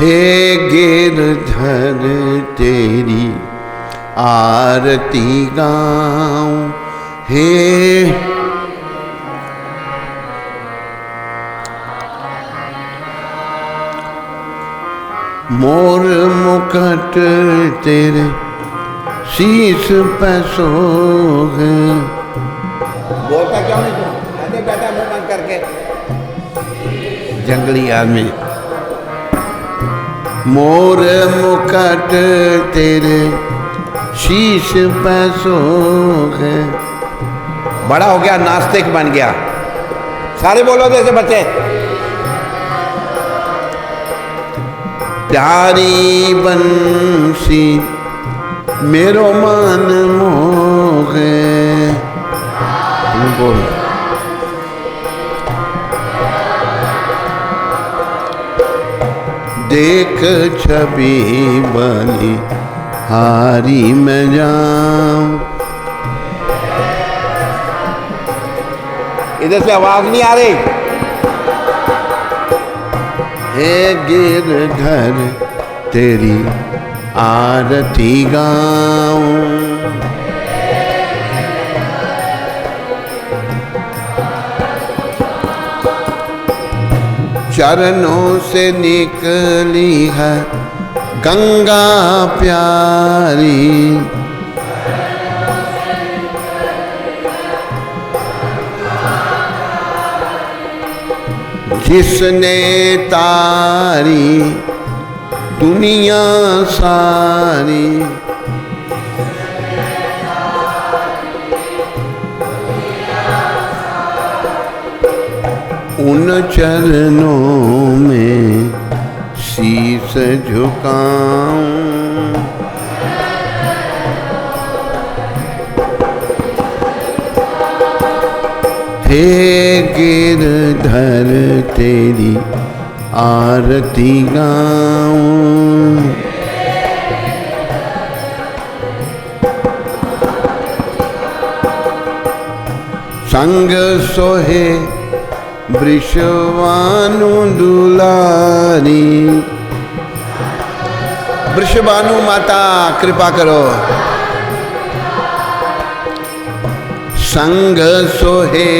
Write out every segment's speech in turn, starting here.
हे गिरधर तेरी आरती गाऊं, हे मोर मुकुट तेरे शीश पे सोहे। बोलता क्यों नहीं तू? अरे बेटा मुंह बंद करके, जंगली आदमी। मोर मुकुट तेरे शीश पे सोहे। बड़ा हो गया, नास्तिक बन गया। सारे बोलो जैसे बच्चे। प्यारी बंसी मेरो मन मोहे। बोल देख छवि बनी हारी में जाऊं। इधर से आवाज नहीं आ रही। हे गिरधर तेरी आरती गाऊं। चरणों से निकली है गंगा प्यारी। जिसने तारी दुनिया सारी। उन चरणों में शीश झुकाऊं। हे गिरधर तेरी आरती गाऊं। संग सोहे वृषभानु दुलारी। वृषभानु माता कृपा करो। संग सोहे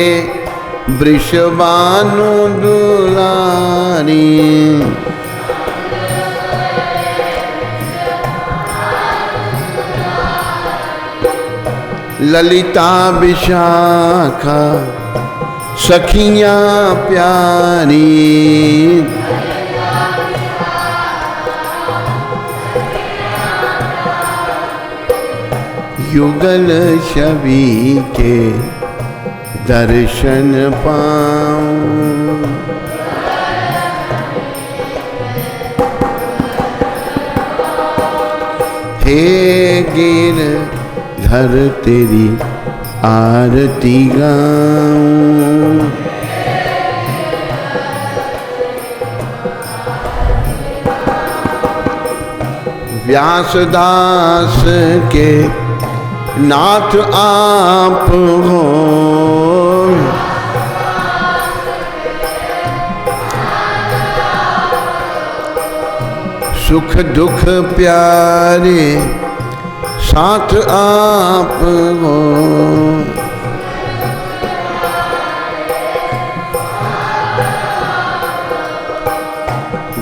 वृषभानु दुलारी। ललिता विशाखा सखियां प्यारी। युगल छवि के दर्शन पाऊं। हे गिरधर तेरी आरती गाऊं। व्यासदास के नाथ आप हो। सुख दुख प्यारे साथ आप हो।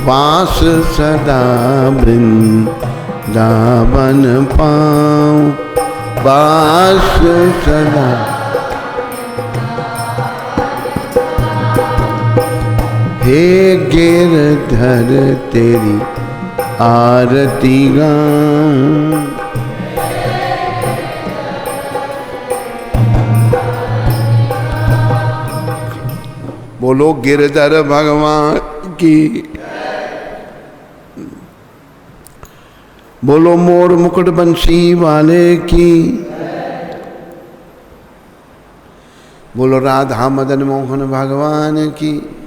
वास सदा वृंदावन पाऊं। वास सदा हे गिरधर तेरी आरती गाऊं। बोलो गिरधर भगवान की। बोलो मोर मुकुट बंसी वाले की। बोलो राधा मदन मोहन भगवान की।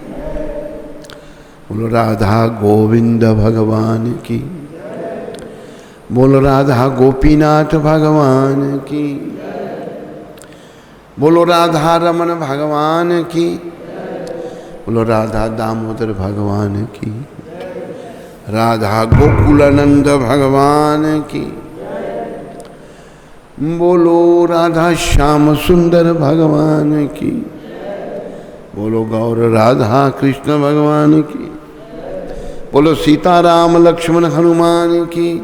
बोलो राधा गोविंद भगवान की। बोलो राधा गोपीनाथ भगवान की। बोलो राधा रमन भगवान की। बोलो राधा दामोदर भगवान की। राधा गोकुलानंद भगवान की। बोलो राधा श्याम सुंदर भगवान की। बोलो गौर राधा कृष्ण भगवान की। बोलो सीताराम लक्ष्मण हनुमान की।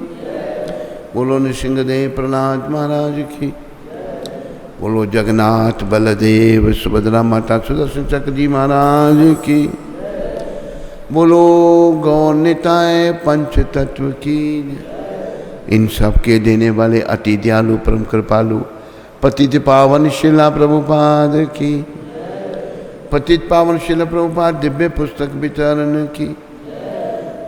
बोलो नृसिंहदेव प्रहलाद महाराज की। बोलो जगन्नाथ बलदेव सुभद्रा माता सुदर्शन चक्र जी महाराज की। बोलो गौर निताय पंच तत्व की। इन सब के देने वाले अति दयालु परम कृपालु पतित पावन शिला प्रभुपाद की। पतित पावन शिला प्रभुपाद दिव्य पुस्तक वितरण की।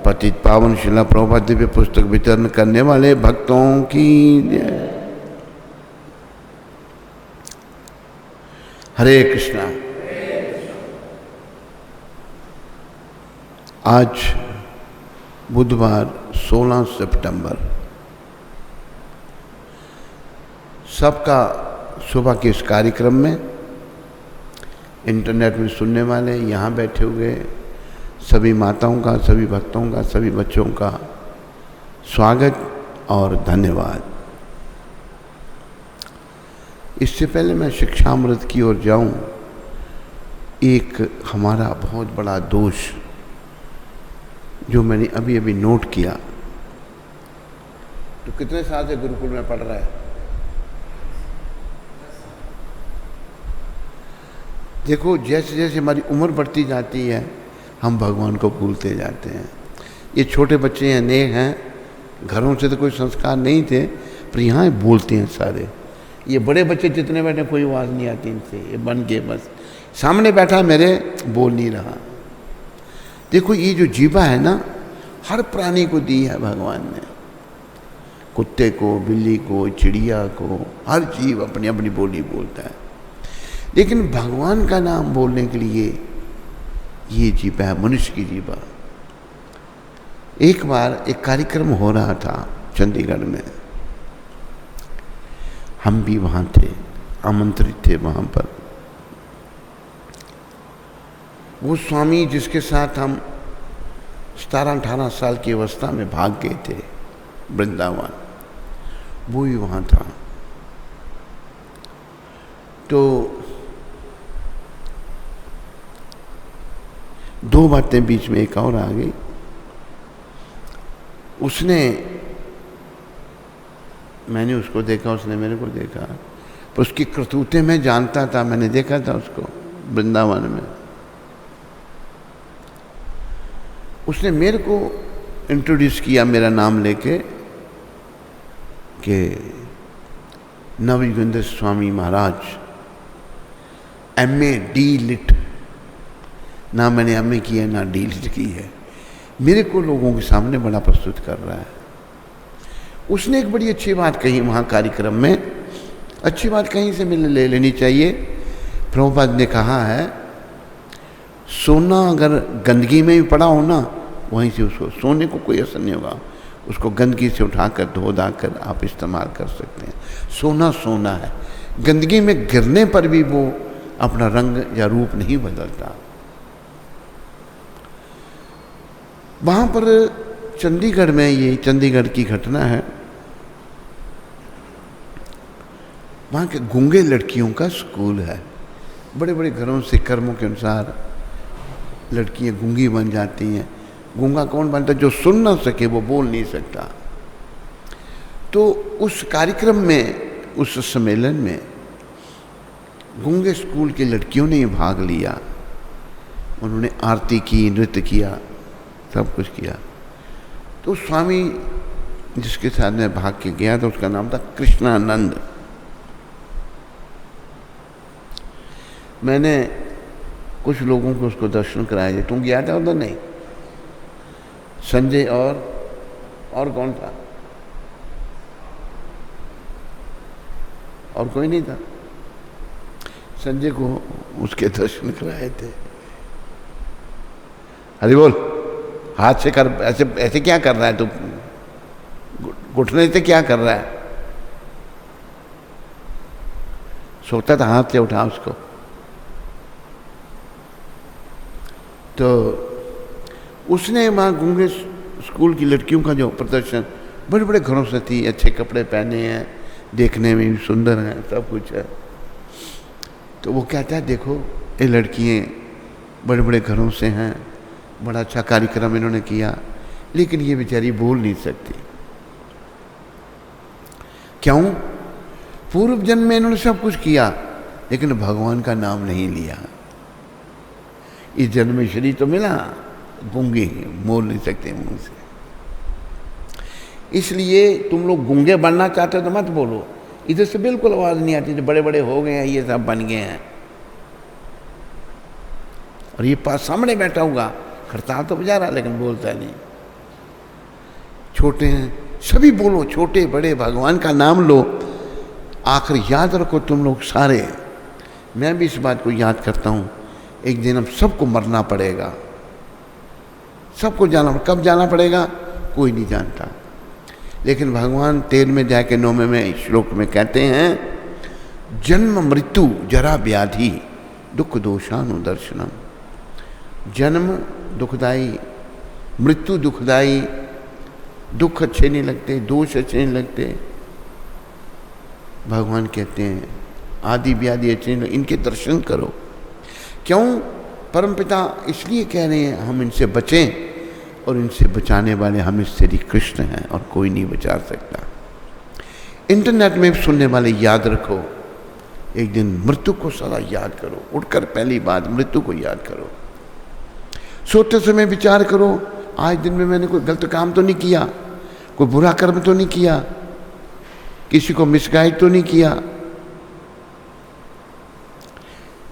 पतित पावन शिला प्रभुपाद दिव्य पुस्तक वितरण करने वाले भक्तों की जय। हरे कृष्णा। आज बुधवार 16 सितंबर। सबका सुबह के इस कार्यक्रम में इंटरनेट में सुनने वाले यहाँ बैठे हुए सभी माताओं का, सभी भक्तों का, सभी बच्चों का स्वागत और धन्यवाद। इससे पहले मैं शिक्षामृत की ओर जाऊं, एक हमारा बहुत बड़ा दोष जो मैंने अभी अभी नोट किया। तो कितने साल से गुरुकुल में पढ़ रहा है? देखो, जैसे जैसे हमारी उम्र बढ़ती जाती है हम भगवान को भूलते जाते हैं। ये छोटे बच्चे हैं, नए हैं, घरों से तो कोई संस्कार नहीं थे, पर यहाँ बोलते हैं सारे। ये बड़े बच्चे जितने बैठे कोई आवाज़ नहीं आती इनसे, ये बन के बस सामने बैठा मेरे बोल नहीं रहा। देखो, ये जो जीवा है ना, हर प्राणी को दी है भगवान ने। कुत्ते को, बिल्ली को, चिड़िया को, हर जीव अपनी अपनी बोली बोलता है। लेकिन भगवान का नाम बोलने के लिए ये जीवा है, मनुष्य की जीवा। एक बार एक कार्यक्रम हो रहा था चंडीगढ़ में, हम भी वहाँ थे, आमंत्रित थे वहाँ पर। वो स्वामी जिसके साथ हम 17-18 साल की अवस्था में भाग गए थे वृंदावन, वो ही वहाँ था। तो दो बातें बीच में एक और आ गई। मैंने उसको देखा, उसने मेरे को देखा, पर उसकी करतूतें मैं जानता था, मैंने देखा था उसको वृंदावन में। उसने मेरे को इंट्रोड्यूस किया मेरा नाम लेके कि नवयुगेंद्र स्वामी महाराज MA D.Litt, ना मैंने MA की है ना D.Litt की है, मेरे को लोगों के सामने बड़ा प्रस्तुत कर रहा है। उसने एक बड़ी अच्छी बात कही वहाँ कार्यक्रम में, अच्छी बात कहीं से मिल ले लेनी चाहिए। प्रभुपाद ने कहा है, सोना अगर गंदगी में भी पड़ा हो ना, वहीं से उसको, सोने को कोई असर नहीं होगा, उसको गंदगी से उठाकर धो धा कर आप इस्तेमाल कर सकते हैं। सोना सोना है, गंदगी में गिरने पर भी वो अपना रंग या रूप नहीं बदलता। वहाँ पर चंडीगढ़ में, ये चंडीगढ़ की घटना है, वहाँ के गूंगे लड़कियों का स्कूल है। बड़े बड़े घरों से कर्मों के अनुसार लड़कियाँ गूंगी बन जाती हैं। गूंगा कौन बनता है? जो सुन ना सके, वो बोल नहीं सकता। तो उस कार्यक्रम में, उस सम्मेलन में गूंगे स्कूल की लड़कियों ने भाग लिया। उन्होंने आरती की, नृत्य किया, सब कुछ किया। तो स्वामी जिसके साथ मैं भाग के गया था, उसका नाम था कृष्णानंद। मैंने कुछ लोगों को उसको दर्शन कराया। तुम गया था उधर? नहीं। संजय और कौन था? और कोई नहीं था। संजय को उसके दर्शन कराए थे। हरि बोल। हाथ से कर, ऐसे ऐसे क्या कर रहा है तू? घुटने से क्या कर रहा है? सोता था, हाथ से उठा उसको। तो उसने वहाँ गूंगे स्कूल की लड़कियों का जो प्रदर्शन बड़े बड़े घरों से थी, अच्छे कपड़े पहने हैं, देखने में भी सुंदर हैं, सब कुछ है। तो वो कहता है देखो ये लड़कियाँ बड़े बड़े घरों से हैं, बड़ा अच्छा कार्यक्रम इन्होंने किया, लेकिन ये बेचारी बोल नहीं सकती। क्यों? पूर्व जन्म में इन्होंने सब कुछ किया लेकिन भगवान का नाम नहीं लिया। इस जन्म में शरीर तो मिला, गूंगे बोल नहीं सकते मुंह से। इसलिए तुम लोग गूंगे बनना चाहते हो तो मत बोलो, इधर से बिल्कुल आवाज नहीं आती। जो बड़े बड़े हो गए हैं ये सब बन गए हैं, और ये पास सामने बैठा होगा, खड़ताल तो बजा रहा लेकिन बोलता नहीं। छोटे हैं सभी बोलो, छोटे बड़े भगवान का नाम लो। आखिर याद रखो तुम लोग सारे, मैं भी इस बात को याद करता हूँ, एक दिन हम सबको मरना पड़ेगा, सबको जाना। कब जाना पड़ेगा कोई नहीं जानता, लेकिन भगवान 13वें अध्याय के 9वें श्लोक में कहते हैं, जन्म मृत्यु जरा व्याधि दुख दोषानुदर्शनम। जन्म दुखदाई, मृत्यु दुखदाई, दुख अच्छे नहीं लगते, दोष अच्छे नहीं लगते। भगवान कहते हैं आदि व्याधि अच्छे नहीं, इनके दर्शन करो। क्यों? परमपिता इसलिए कह रहे हैं हम इनसे बचें, और इनसे बचाने वाले हम श्री कृष्ण हैं और कोई नहीं बचा सकता। इंटरनेट में सुनने वाले याद रखो, एक दिन मृत्यु को सदा याद करो। उठकर पहली बात मृत्यु को याद करो। सोते समय विचार करो, आज दिन में मैंने कोई गलत काम तो नहीं किया, कोई बुरा कर्म तो नहीं किया, किसी को मिसगाइड तो नहीं किया।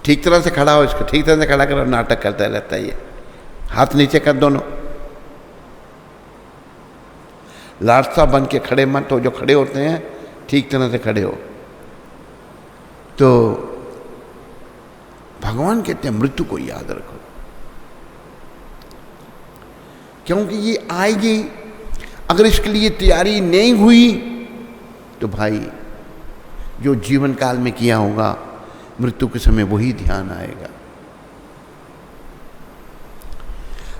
ठीक तरह से खड़ा हो, इसको ठीक तरह से खड़ा करो, नाटक करता रहता है ये। हाथ नीचे कर दोनों, लालसा बन के खड़े मत हो। जो खड़े होते हैं ठीक तरह से खड़े हो। तो भगवान कहते हैं मृत्यु को याद रखो, क्योंकि ये आएगी। अगर इसके लिए तैयारी नहीं हुई तो भाई जो जीवन काल में किया होगा मृत्यु के समय वही ध्यान आएगा।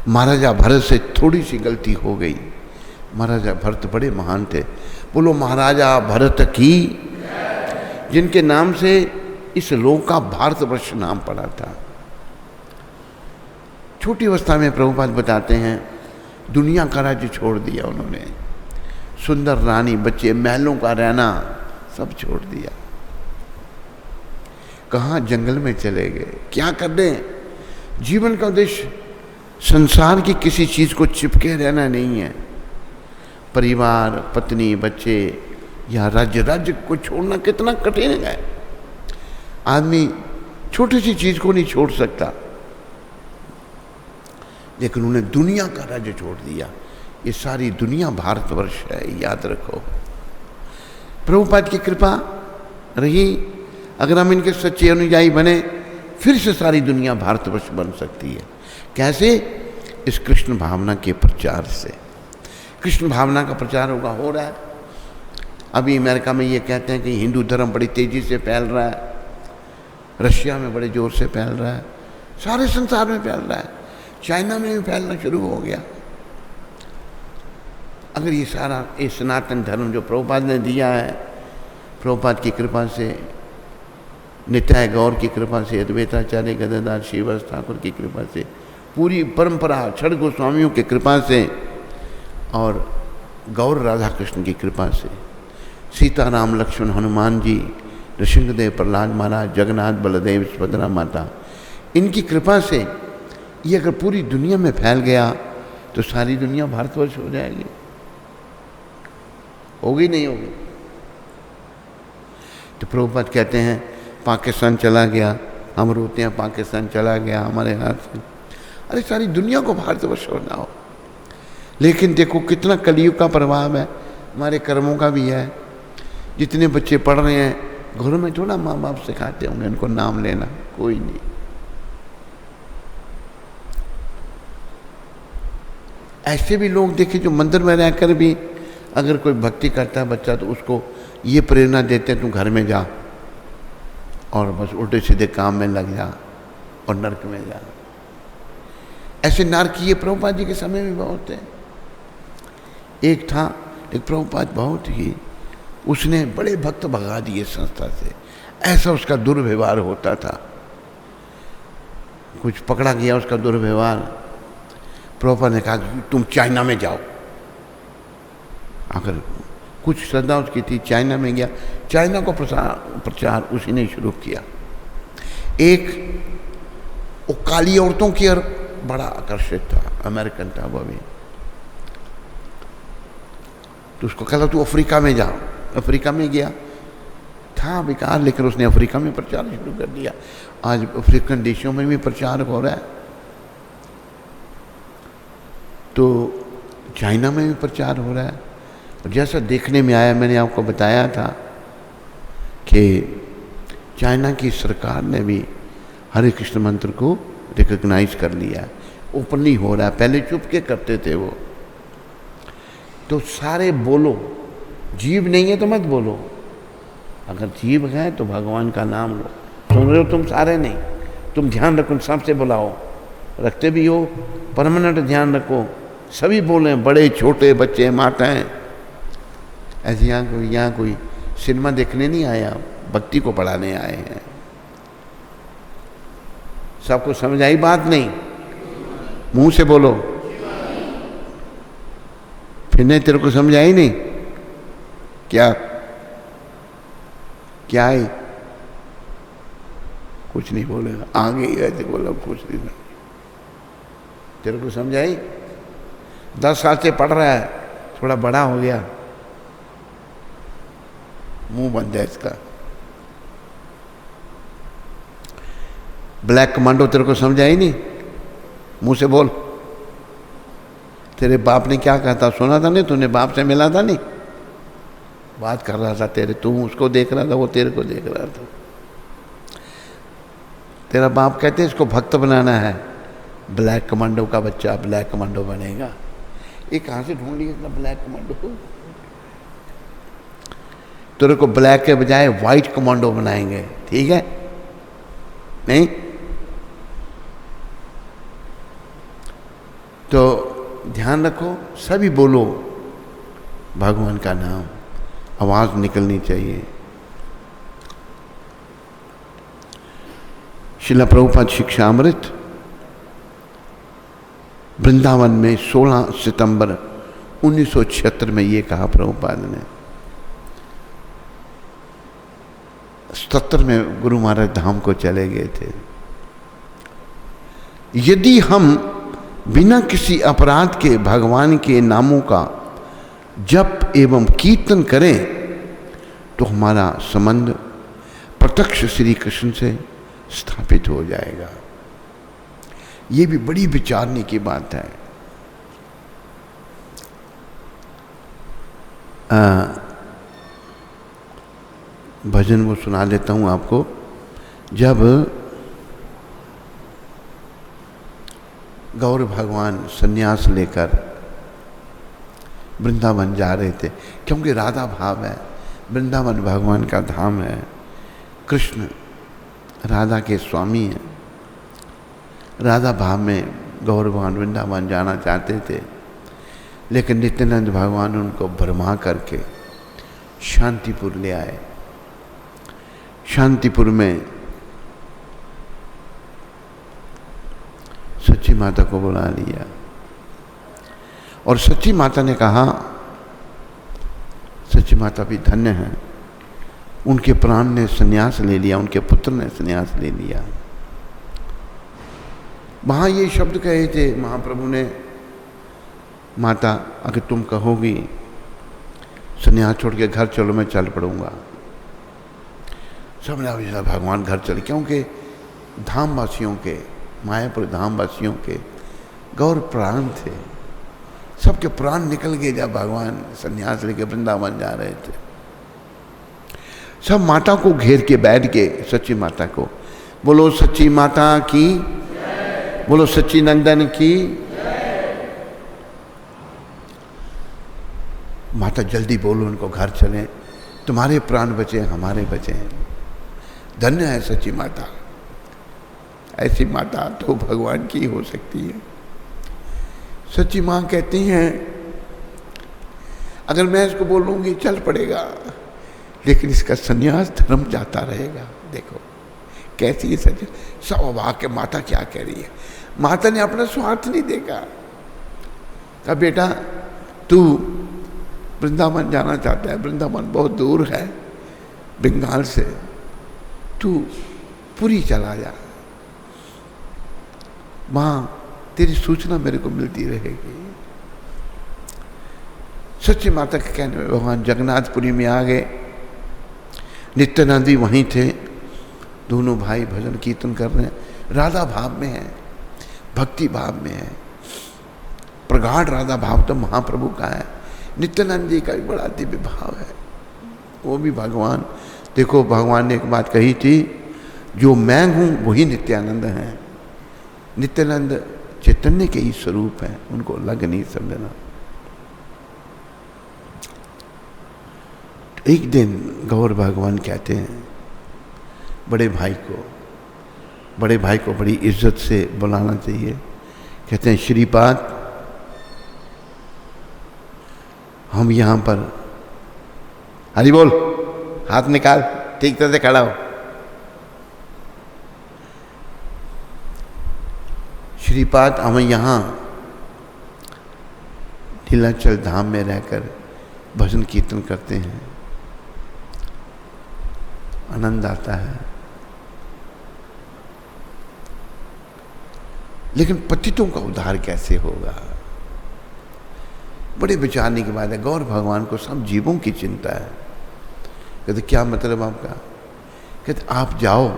महाराजा भरत से थोड़ी सी गलती हो गई। महाराजा भरत बड़े महान थे। बोलो महाराजा भरत की, जिनके नाम से इस लोक का भारतवर्ष नाम पड़ा था। छोटी अवस्था में प्रभुपाद बताते हैं दुनिया का राज्य छोड़ दिया उन्होंने, सुंदर रानी बच्चे महलों का रहना सब छोड़ दिया। कहाँ? जंगल में चले गए। क्या कर दें? जीवन का उद्देश्य संसार की किसी चीज को चिपके रहना नहीं है। परिवार, पत्नी, बच्चे या राज्य को छोड़ना कितना कठिन है। आदमी छोटी सी चीज को नहीं छोड़ सकता, लेकिन उन्हें दुनिया का राज्य छोड़ दिया। ये सारी दुनिया भारतवर्ष है, याद रखो। प्रभुपाद की कृपा रही, अगर हम इनके सच्चे अनुयायी बने फिर से सारी दुनिया भारतवर्ष बन सकती है। कैसे? इस कृष्ण भावना के प्रचार से। कृष्ण भावना का प्रचार होगा, हो रहा है। अभी अमेरिका में ये कहते हैं कि हिंदू धर्म बड़ी तेजी से फैल रहा है, रशिया में बड़े जोर से फैल रहा है, सारे संसार में फैल रहा है, चाइना में भी फैलना शुरू हो गया। अगर ये सारा ये सनातन धर्म जो प्रभुपाद ने दिया है, प्रभुपाद की कृपा से, नित्याय गौर की कृपा से, अद्वैताचार्य गदाधर श्रीवास ठाकुर की कृपा से, पूरी परंपरा छठ गोस्वामियों की कृपा से और गौर राधा कृष्ण की कृपा से, सीताराम लक्ष्मण हनुमान जी, नृसिंहदेव प्रहलाद महाराज, जगन्नाथ बलदेव सुभद्रा माता, इनकी कृपा से ये अगर पूरी दुनिया में फैल गया तो सारी दुनिया भारतवर्ष हो जाएगी। होगी नहीं होगी? तो प्रभुपाद कहते हैं पाकिस्तान चला गया, हम रोते हैं पाकिस्तान चला गया हमारे हाथ से। अरे सारी दुनिया को भारतवर्ष होना हो। लेकिन देखो कितना कलयुग का प्रभाव है, हमारे कर्मों का भी है। जितने बच्चे पढ़ रहे हैं घरों में थोड़ा माँ बाप सिखाते होंगे उनको नाम लेना, कोई नहीं। ऐसे भी लोग देखे जो मंदिर में रहकर भी अगर कोई भक्ति करता है बच्चा तो उसको ये प्रेरणा देते हैं तू घर में जा और बस उल्टे सीधे काम में लग जा और नरक में जा। ऐसे नारकीय प्रभुपाद जी के समय में बहुत है। एक था, एक प्रभुपाद बहुत ही, उसने बड़े भक्त भगा दिए संस्था से, ऐसा उसका दुर्व्यवहार होता था। कुछ पकड़ा गया उसका दुर्व्यवहार, प्रभुपाद ने कहा कि तुम चाइना में जाओ। अगर कुछ श्रद्धा उसकी थी, चाइना में गया, चाइना को प्रचार उसी ने शुरू किया। एक वो काली औरतों की ओर बड़ा आकर्षित था, अमेरिकन था वो भी, तो उसको कहता तू अफ्रीका में जा। अफ्रीका में गया, था विकार, लेकिन उसने अफ्रीका में प्रचार शुरू कर दिया। आज अफ्रीकन देशों में भी प्रचार हो रहा है, तो चाइना में भी प्रचार हो रहा है। और जैसा देखने में आया, मैंने आपको बताया था कि चाइना की सरकार ने भी हरे कृष्ण मंत्र को रिकॉग्नाइज कर लिया, ओपनली हो रहा है, पहले चुप के करते थे वो। तो सारे बोलो, जीव नहीं है तो मत बोलो, अगर जीव है तो भगवान का नाम लो। सुन रहे हो तुम सारे? नहीं, तुम ध्यान रखो, सबसे बुलाओ, रखते भी हो, परमानेंट ध्यान रखो, सभी बोले, बड़े छोटे बच्चे माताएं। ऐसे यहाँ कोई सिनेमा देखने नहीं आया, भक्ति को पढ़ाने आए हैं। सबको समझ आई बात? नहीं, मुंह से बोलो। फिर नहीं, तेरे को समझ आई नहीं? क्या क्या आई? कुछ नहीं बोलेगा, आगे ही ऐसे बोला, कुछ नहीं। तेरे को समझ आई? 10 साल से पढ़ रहा है, थोड़ा बड़ा हो गया, मुंह बंद है इसका। ब्लैक कमांडो तेरे को समझ आई नहीं? मुंह से बोल। तेरे बाप ने क्या कहा था, सुना था नहीं? तूने बाप से मिला था नहीं? बात कर रहा था तेरे, तू उसको देख रहा था, वो तेरे को देख रहा था। तेरा बाप कहते हैं इसको भक्त बनाना है, ब्लैक कमांडो का बच्चा ब्लैक कमांडो बनेगा। ये कहाँ से ढूंढ लिया ब्लैक कमांडो को? तेरे को ब्लैक के बजाय व्हाइट कमांडो बनाएंगे, ठीक है? नहीं तो ध्यान रखो, सभी बोलो भगवान का नाम, आवाज निकलनी चाहिए। श्रील प्रभुपाद शिक्षामृत वृंदावन में 16 सितंबर 1976 में ये कहा प्रभुपाद ने। 77 में गुरु महाराज धाम को चले गए थे। यदि हम बिना किसी अपराध के भगवान के नामों का जप एवं कीर्तन करें तो हमारा संबंध प्रत्यक्ष श्री कृष्ण से स्थापित हो जाएगा। ये भी बड़ी विचारने की बात है। भजन वो सुना देता हूँ आपको। जब गौर भगवान सन्यास लेकर वृंदावन जा रहे थे, क्योंकि राधा भाव है, वृंदावन भगवान का धाम है, कृष्ण राधा के स्वामी हैं। राधा भाव में गौर भगवान वृंदावन जाना चाहते थे, लेकिन नित्यानंद भगवान उनको भरमा करके शांतिपुर ले आए। शांतिपुर में सच्ची माता को बुला लिया और सच्ची माता ने कहा, सच्ची माता भी धन्य है, उनके प्राण ने संन्यास ले लिया, उनके पुत्र ने संन्यास ले लिया। वहाँ ये शब्द कहे थे महाप्रभु ने, माता अगर तुम कहोगी संन्यास छोड़ के घर चलो, मैं चल पड़ूंगा। सबने भगवान घर चले, क्योंकि धामवासियों के, मायापुर धामवासियों के गौर प्राण थे, सबके प्राण निकल गए जब भगवान संन्यास लेके वृंदावन जा रहे थे। सब माता को घेर के बैठ गए, सच्ची माता को। बोलो सच्ची माता की, बोलो सच्ची नंदन की। माता जल्दी बोलो उनको घर चलें, तुम्हारे प्राण बचे, हमारे बचे हैं। धन्य है सच्ची माता, ऐसी माता तो भगवान की हो सकती है। सच्ची माँ कहती हैं अगर मैं इसको बोलूँगी चल पड़ेगा, लेकिन इसका संन्यास धर्म जाता रहेगा। देखो कैसी सच। सब वाक्य माता क्या कह रही है। माता ने अपना स्वार्थ नहीं देखा। कहा बेटा तू वृंदावन जाना चाहता है, वृंदावन बहुत दूर है बंगाल से, तू पुरी चला जा, वहां तेरी सूचना मेरे को मिलती रहेगी। सच्ची माता के कहने में भगवान जगन्नाथपुरी में आ गए। नित्यानंद भी वहीं थे। दोनों भाई भजन कीर्तन कर रहे हैं, राधा भाव में है, भक्ति भाव में है। प्रगाढ़ राधा भाव तो महाप्रभु का है, नित्यानंद जी का भी बड़ा दिव्य भाव है। वो भी भगवान, देखो भगवान ने एक बात कही थी, जो मैं हूं वही नित्यानंद है। नित्यानंद चैतन्य के ही स्वरूप है, उनको अलग नहीं समझना। एक दिन गौर भगवान कहते हैं बड़े भाई को बड़ी इज्जत से बुलाना चाहिए। कहते हैं श्रीपाद हम यहाँ पर, हरि बोल, हाथ निकाल, ठीक तरह से खड़ा हो। श्रीपाद हम यहाँ नीलाचल धाम में रहकर भजन कीर्तन करते हैं, आनंद आता है, लेकिन पतितों का उद्धार कैसे होगा। बड़े विचारने की बात है। गौर भगवान को सब जीवों की चिंता है। कहते क्या मतलब आपका? कहते आप जाओ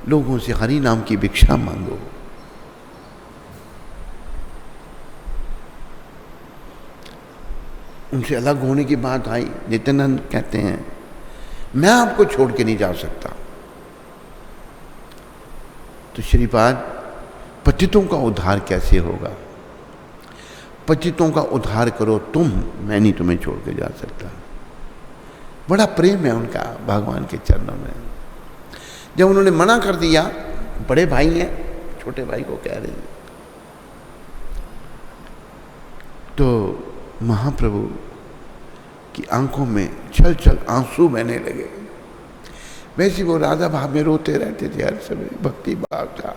लोगों से हरि नाम की भिक्षा मांगो। उनसे अलग होने की बात आई। नित्यानंद कहते हैं मैं आपको छोड़ के नहीं जा सकता। तो श्रीपाद पतितों का उद्धार कैसे होगा? पतितों का उद्धार करो तुम, मैं नहीं तुम्हें छोड़ के जा सकता। बड़ा प्रेम है उनका भगवान के चरणों में। जब उन्होंने मना कर दिया, बड़े भाई हैं, छोटे भाई को कह रहे हैं, तो महाप्रभु की आंखों में छल छल आंसू बहने लगे। वैसे वो राधा भाव में रोते रहते थे हर समय, भक्ति भाव था।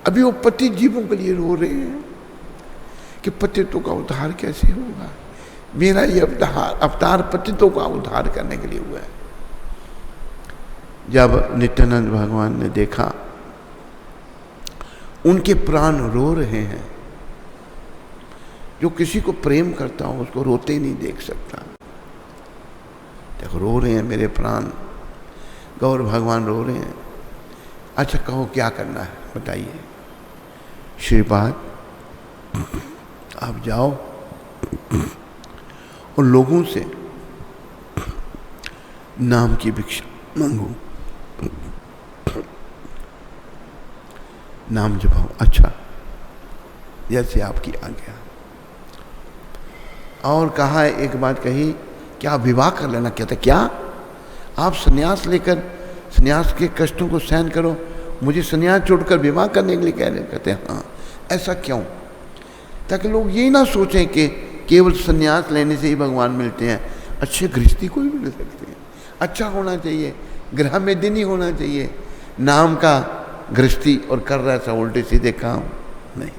अभी वो पति जीवों के लिए रो रहे हैं कि पतितों का उद्धार कैसे होगा। मेरा ये अवतार पतितों का उद्धार करने के लिए हुआ है। जब नित्यानंद भगवान ने देखा उनके प्राण रो रहे हैं, जो किसी को प्रेम करता हो उसको रोते ही नहीं देख सकता। देखो रो रहे हैं मेरे प्राण, गौर भगवान रो रहे हैं। अच्छा कहो क्या करना है बताइए। श्रीपाद आप जाओ और लोगों से नाम की भिक्षा मांगो, नाम जपाओ। अच्छा जैसे आपकी आज्ञा। और कहा एक बात कही, क्या विवाह कर लेना? कहते क्या आप सन्यास लेकर सन्यास के कष्टों को सहन करो, मुझे सन्यास छोड़कर विवाह करने के लिए कह रहे? कहते हैं हाँ। ऐसा क्यों? ताकि लोग यही ना सोचें कि केवल सन्यास लेने से ही भगवान मिलते हैं। अच्छे गृहस्थी को भी मिल सकते हैं। अच्छा होना चाहिए, ग्रह में दिन ही होना चाहिए। नाम का गृहस्थी और कर रहा था उल्टे सीधे काम नहीं।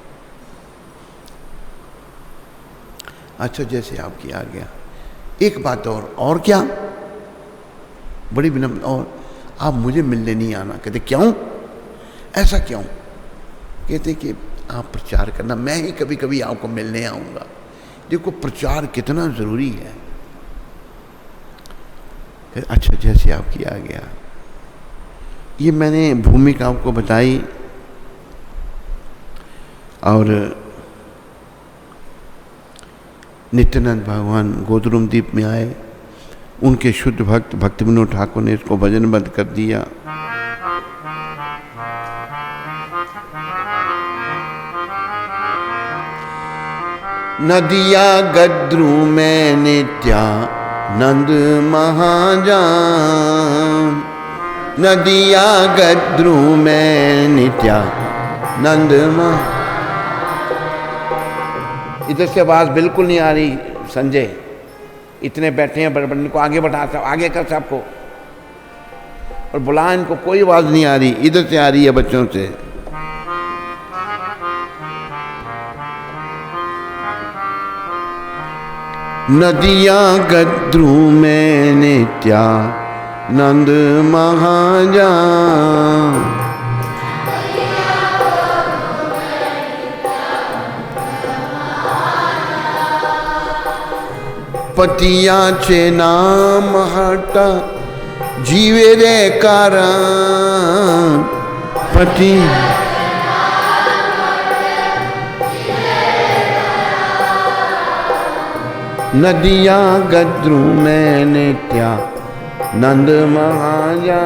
अच्छा जैसे आपकी आ गया। एक बात और क्या? बड़ी विनम्र, और आप मुझे मिलने नहीं आना। कहते क्यों? ऐसा क्यों? कहते कि आप प्रचार करना, मैं ही कभी कभी आपको मिलने आऊंगा। देखो प्रचार कितना जरूरी है। अच्छा जैसे आपकी आ गया। ये मैंने भूमिका आपको बताई। और नित्यानंद भगवान गोदरुम द्वीप में आए। उनके शुद्ध भक्त भक्ति विनोद ठाकुर ने इसको भजनबद्ध कर दिया। नदिया गद्रू में नित्यानंद महाजान, नदिया गद्रू में नित्यानंद महा। इधर से आवाज बिल्कुल नहीं आ रही, संजय इतने बैठे हैं, बड़े इनको आगे बढ़ा, सब आगे कर सबको, और बुला इनको, कोई आवाज नहीं आ रही, इधर से आ रही है बच्चों से। नदियां गद्रू में नित्यानंद महाजान, पतिया चे नाम हटा जीवे रे कारण, पति नदियां गद्रू में नित्यानंद महाजान,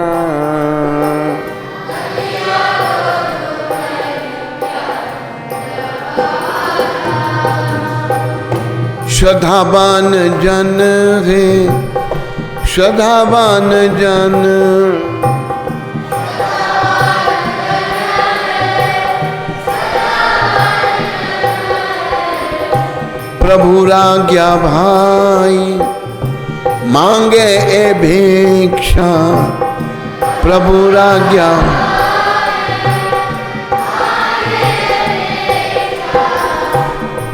श्रद्धावान जन है श्रद्धावान जन, प्रभु राज्ञा भाई मांगे ए भिक्षा, प्रभु राज्ञा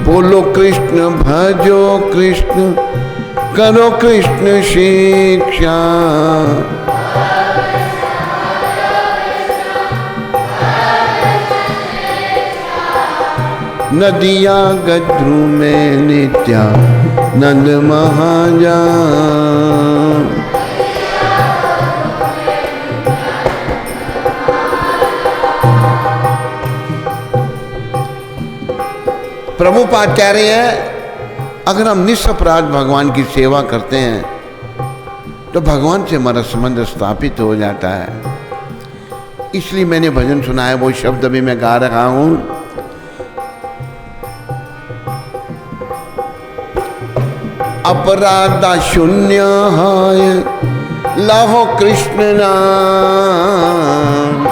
बोलो कृष्ण भजो कृष्ण करो कृष्ण शिक्षा, नदियां गद्रू में नित्यानंद महाजान, प्रभुपाद कह रहे हैं अगर हम निस्सपराध भगवान की सेवा करते हैं तो भगवान से हमारा संबंध स्थापित हो जाता है। इसलिए मैंने भजन सुना है, वो शब्द भी मैं गा रहा हूं। अपराधा शून्य है लाहो कृष्ण नाम,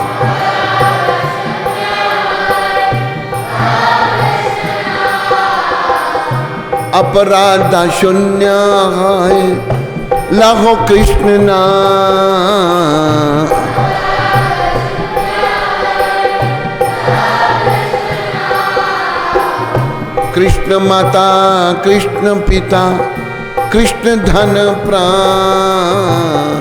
अपराधा शून्य है लाहो कृष्ण नाम, कृष्ण माता कृष्ण पिता कृष्ण धन प्राण,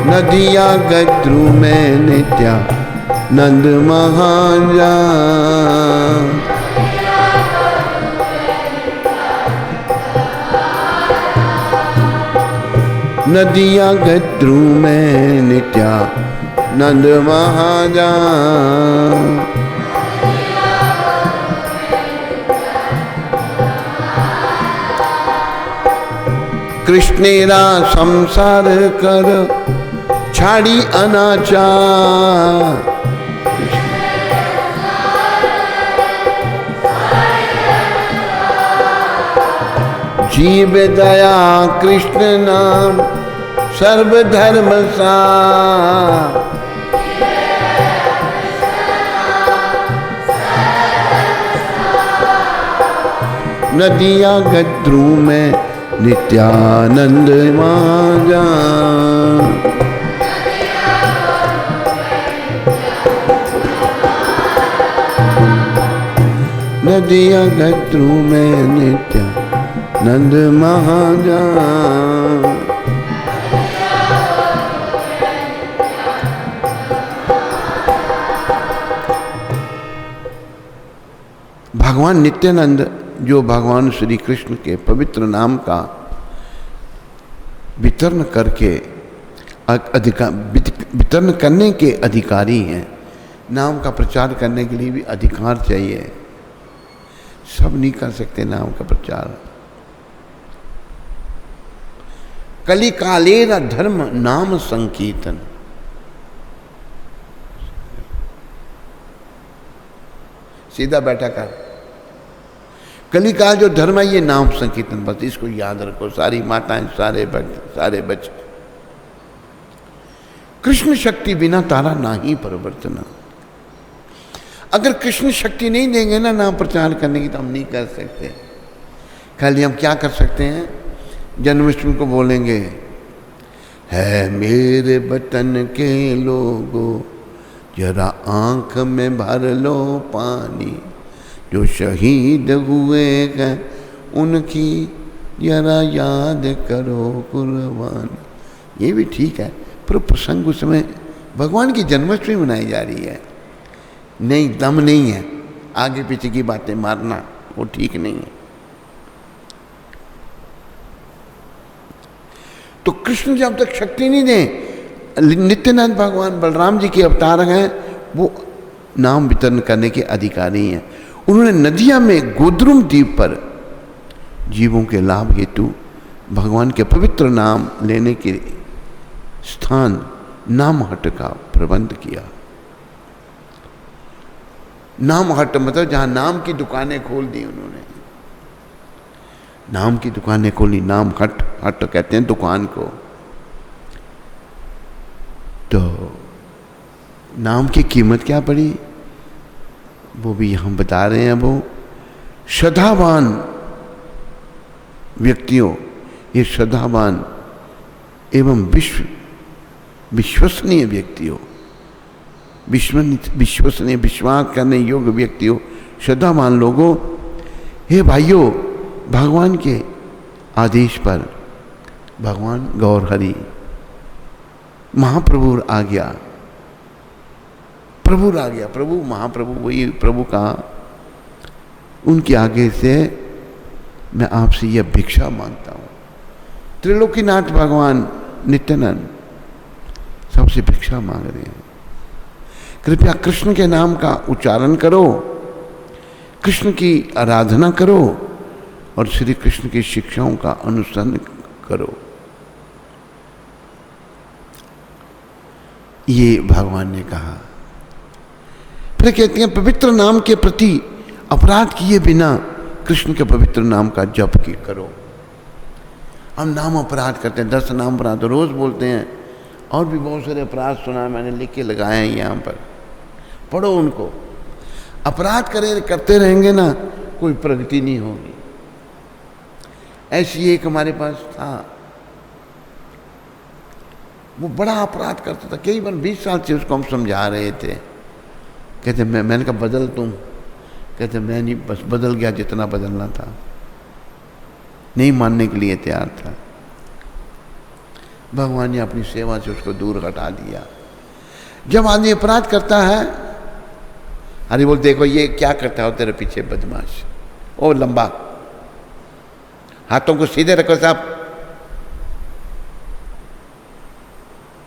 नदियां गद्रू में नित्यानंद महाजान, नदियां गद्रू में नित्यानंद महाजान, कृष्णेरा संसार कर छाड़ी अनाचार, जीव दया कृष्ण नाम सर्वधर्म सार, नदियां गद्रू में नित्यानंद महाजान, नदियां गद्रू में नित्यानंद महाजान, भगवान नित्यानंद जो भगवान श्री कृष्ण के पवित्र नाम का वितरण करके वितरण करने के अधिकारी हैं। नाम का प्रचार करने के लिए भी अधिकार चाहिए, सब नहीं कर सकते नाम का प्रचार। कली कालेर धर्म नाम संकीर्तन, सीधा बैठा कर, कली काल जो धर्म है ये नाम संकीर्तन, बस इसको याद रखो सारी माताएं, सारे भक्त, सारे बच्चे। कृष्ण शक्ति बिना तारा नाही परिवर्तन, अगर कृष्ण शक्ति नहीं देंगे ना नाम प्रचार करने की, तो हम नहीं कर सकते। खाली हम क्या कर सकते हैं, जन्माष्टमी को बोलेंगे, है मेरे वतन के लोगों जरा आंख में भर लो पानी, जो शहीद हुए हैं उनकी जरा याद करो कुर्बानी। ये भी ठीक है, पर प्रसंग उस समय भगवान की जन्माष्टमी मनाई जा रही है, नहीं दम नहीं है, आगे पीछे की बातें मारना वो ठीक नहीं है। तो कृष्ण जब तक शक्ति नहीं दे, नित्यानंद भगवान बलराम जी के अवतार हैं, वो नाम वितरण करने के अधिकारी हैं। उन्होंने नदिया में गोद्रुम द्वीप पर जीवों के लाभ हेतु भगवान के पवित्र नाम लेने के स्थान नामहट्ट का प्रबंध किया। नामहट्ट मतलब जहां नाम की दुकानें खोल दी उन्होंने, नाम की दुकानें खोली, नाम हट, हट कहते हैं दुकान को। तो नाम की कीमत क्या पड़ी वो भी हम बता रहे हैं। वो श्रद्धावान व्यक्तियों, ये श्रद्धावान एवं विश्वसनीय व्यक्तियों, विश्वसनीय विश्वास करने योग्य व्यक्तियों, श्रद्धावान लोगों, हे भाइयों, भगवान के आदेश पर भगवान गौर हरि महाप्रभु आ गया, प्रभु आ गया, प्रभु महाप्रभु वही प्रभु का, उनके आगे से मैं आपसे यह भिक्षा मांगता हूं। त्रिलोकीनाथ भगवान नित्यानंद सबसे भिक्षा मांग रहे हैं, कृपया कृष्ण के नाम का उच्चारण करो, कृष्ण की आराधना करो और श्री कृष्ण की शिक्षाओं का अनुसरण करो। ये भगवान ने कहा। फिर कहते हैं पवित्र नाम के प्रति अपराध किए बिना कृष्ण के पवित्र नाम का जप करो। हम नाम अपराध करते हैं, 10 नाम अपराध रोज बोलते हैं, और भी बहुत सारे अपराध सुना मैंने, लिख के लगाए हैं यहाँ पर, पढ़ो उनको। अपराध करते रहेंगे ना, कोई प्रगति नहीं होगी। ऐसी एक हमारे पास था, वो बड़ा अपराध करता था, कई बार 20 साल से उसको हम समझा रहे थे। कहते मैंने कहा बदल तुम, कहते मैं नहीं, बस बदल गया जितना बदलना था, नहीं मानने के लिए तैयार था। भगवान ने अपनी सेवा से उसको दूर हटा दिया। जब आदमी अपराध करता है, अरे बोल देखो ये क्या करता हो तेरे पीछे बदमाश, ओ लंबा, हाथों को सीधे रखो साहब,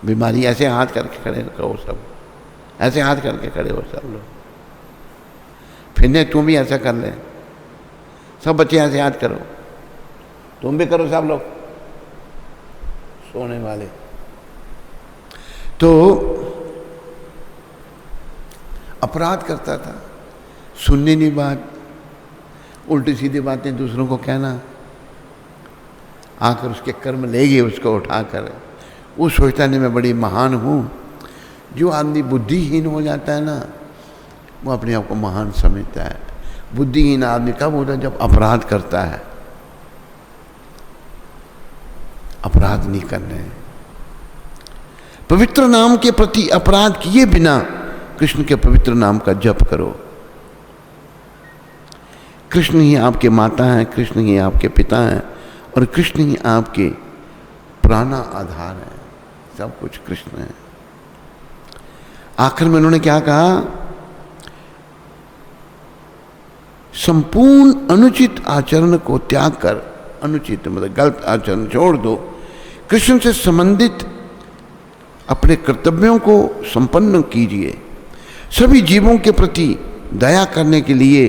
बीमारी ऐसे हाथ करके खड़े रखो सब, ऐसे हाथ करके खड़े हो सब लोग, फिर नहीं तुम भी ऐसा कर ले, सब बच्चे ऐसे हाथ करो, तुम भी करो सब लोग सोने वाले। तो अपराध करता था, सुननी नहीं बात, उल्टी सीधी बातें दूसरों को कहना, आकर उसके कर्म ले गए उसको उठाकर। वो सोचता नहीं मैं बड़ी महान हूँ। जो आदमी बुद्धिहीन हो जाता है ना, वो अपने आप को महान समझता है। बुद्धिहीन आदमी कब होता है? जब अपराध करता है। अपराध नहीं करने, पवित्र नाम के प्रति अपराध किए बिना कृष्ण के पवित्र नाम का जप करो। कृष्ण ही आपके माता हैं, कृष्ण ही आपके पिता हैं, और कृष्ण ही आपके प्राणा आधार है। सब कुछ कृष्ण है। आखिर में उन्होंने क्या कहा? संपूर्ण अनुचित आचरण को त्याग कर, अनुचित मतलब गलत आचरण छोड़ दो, कृष्ण से संबंधित अपने कर्तव्यों को संपन्न कीजिए। सभी जीवों के प्रति दया करने के लिए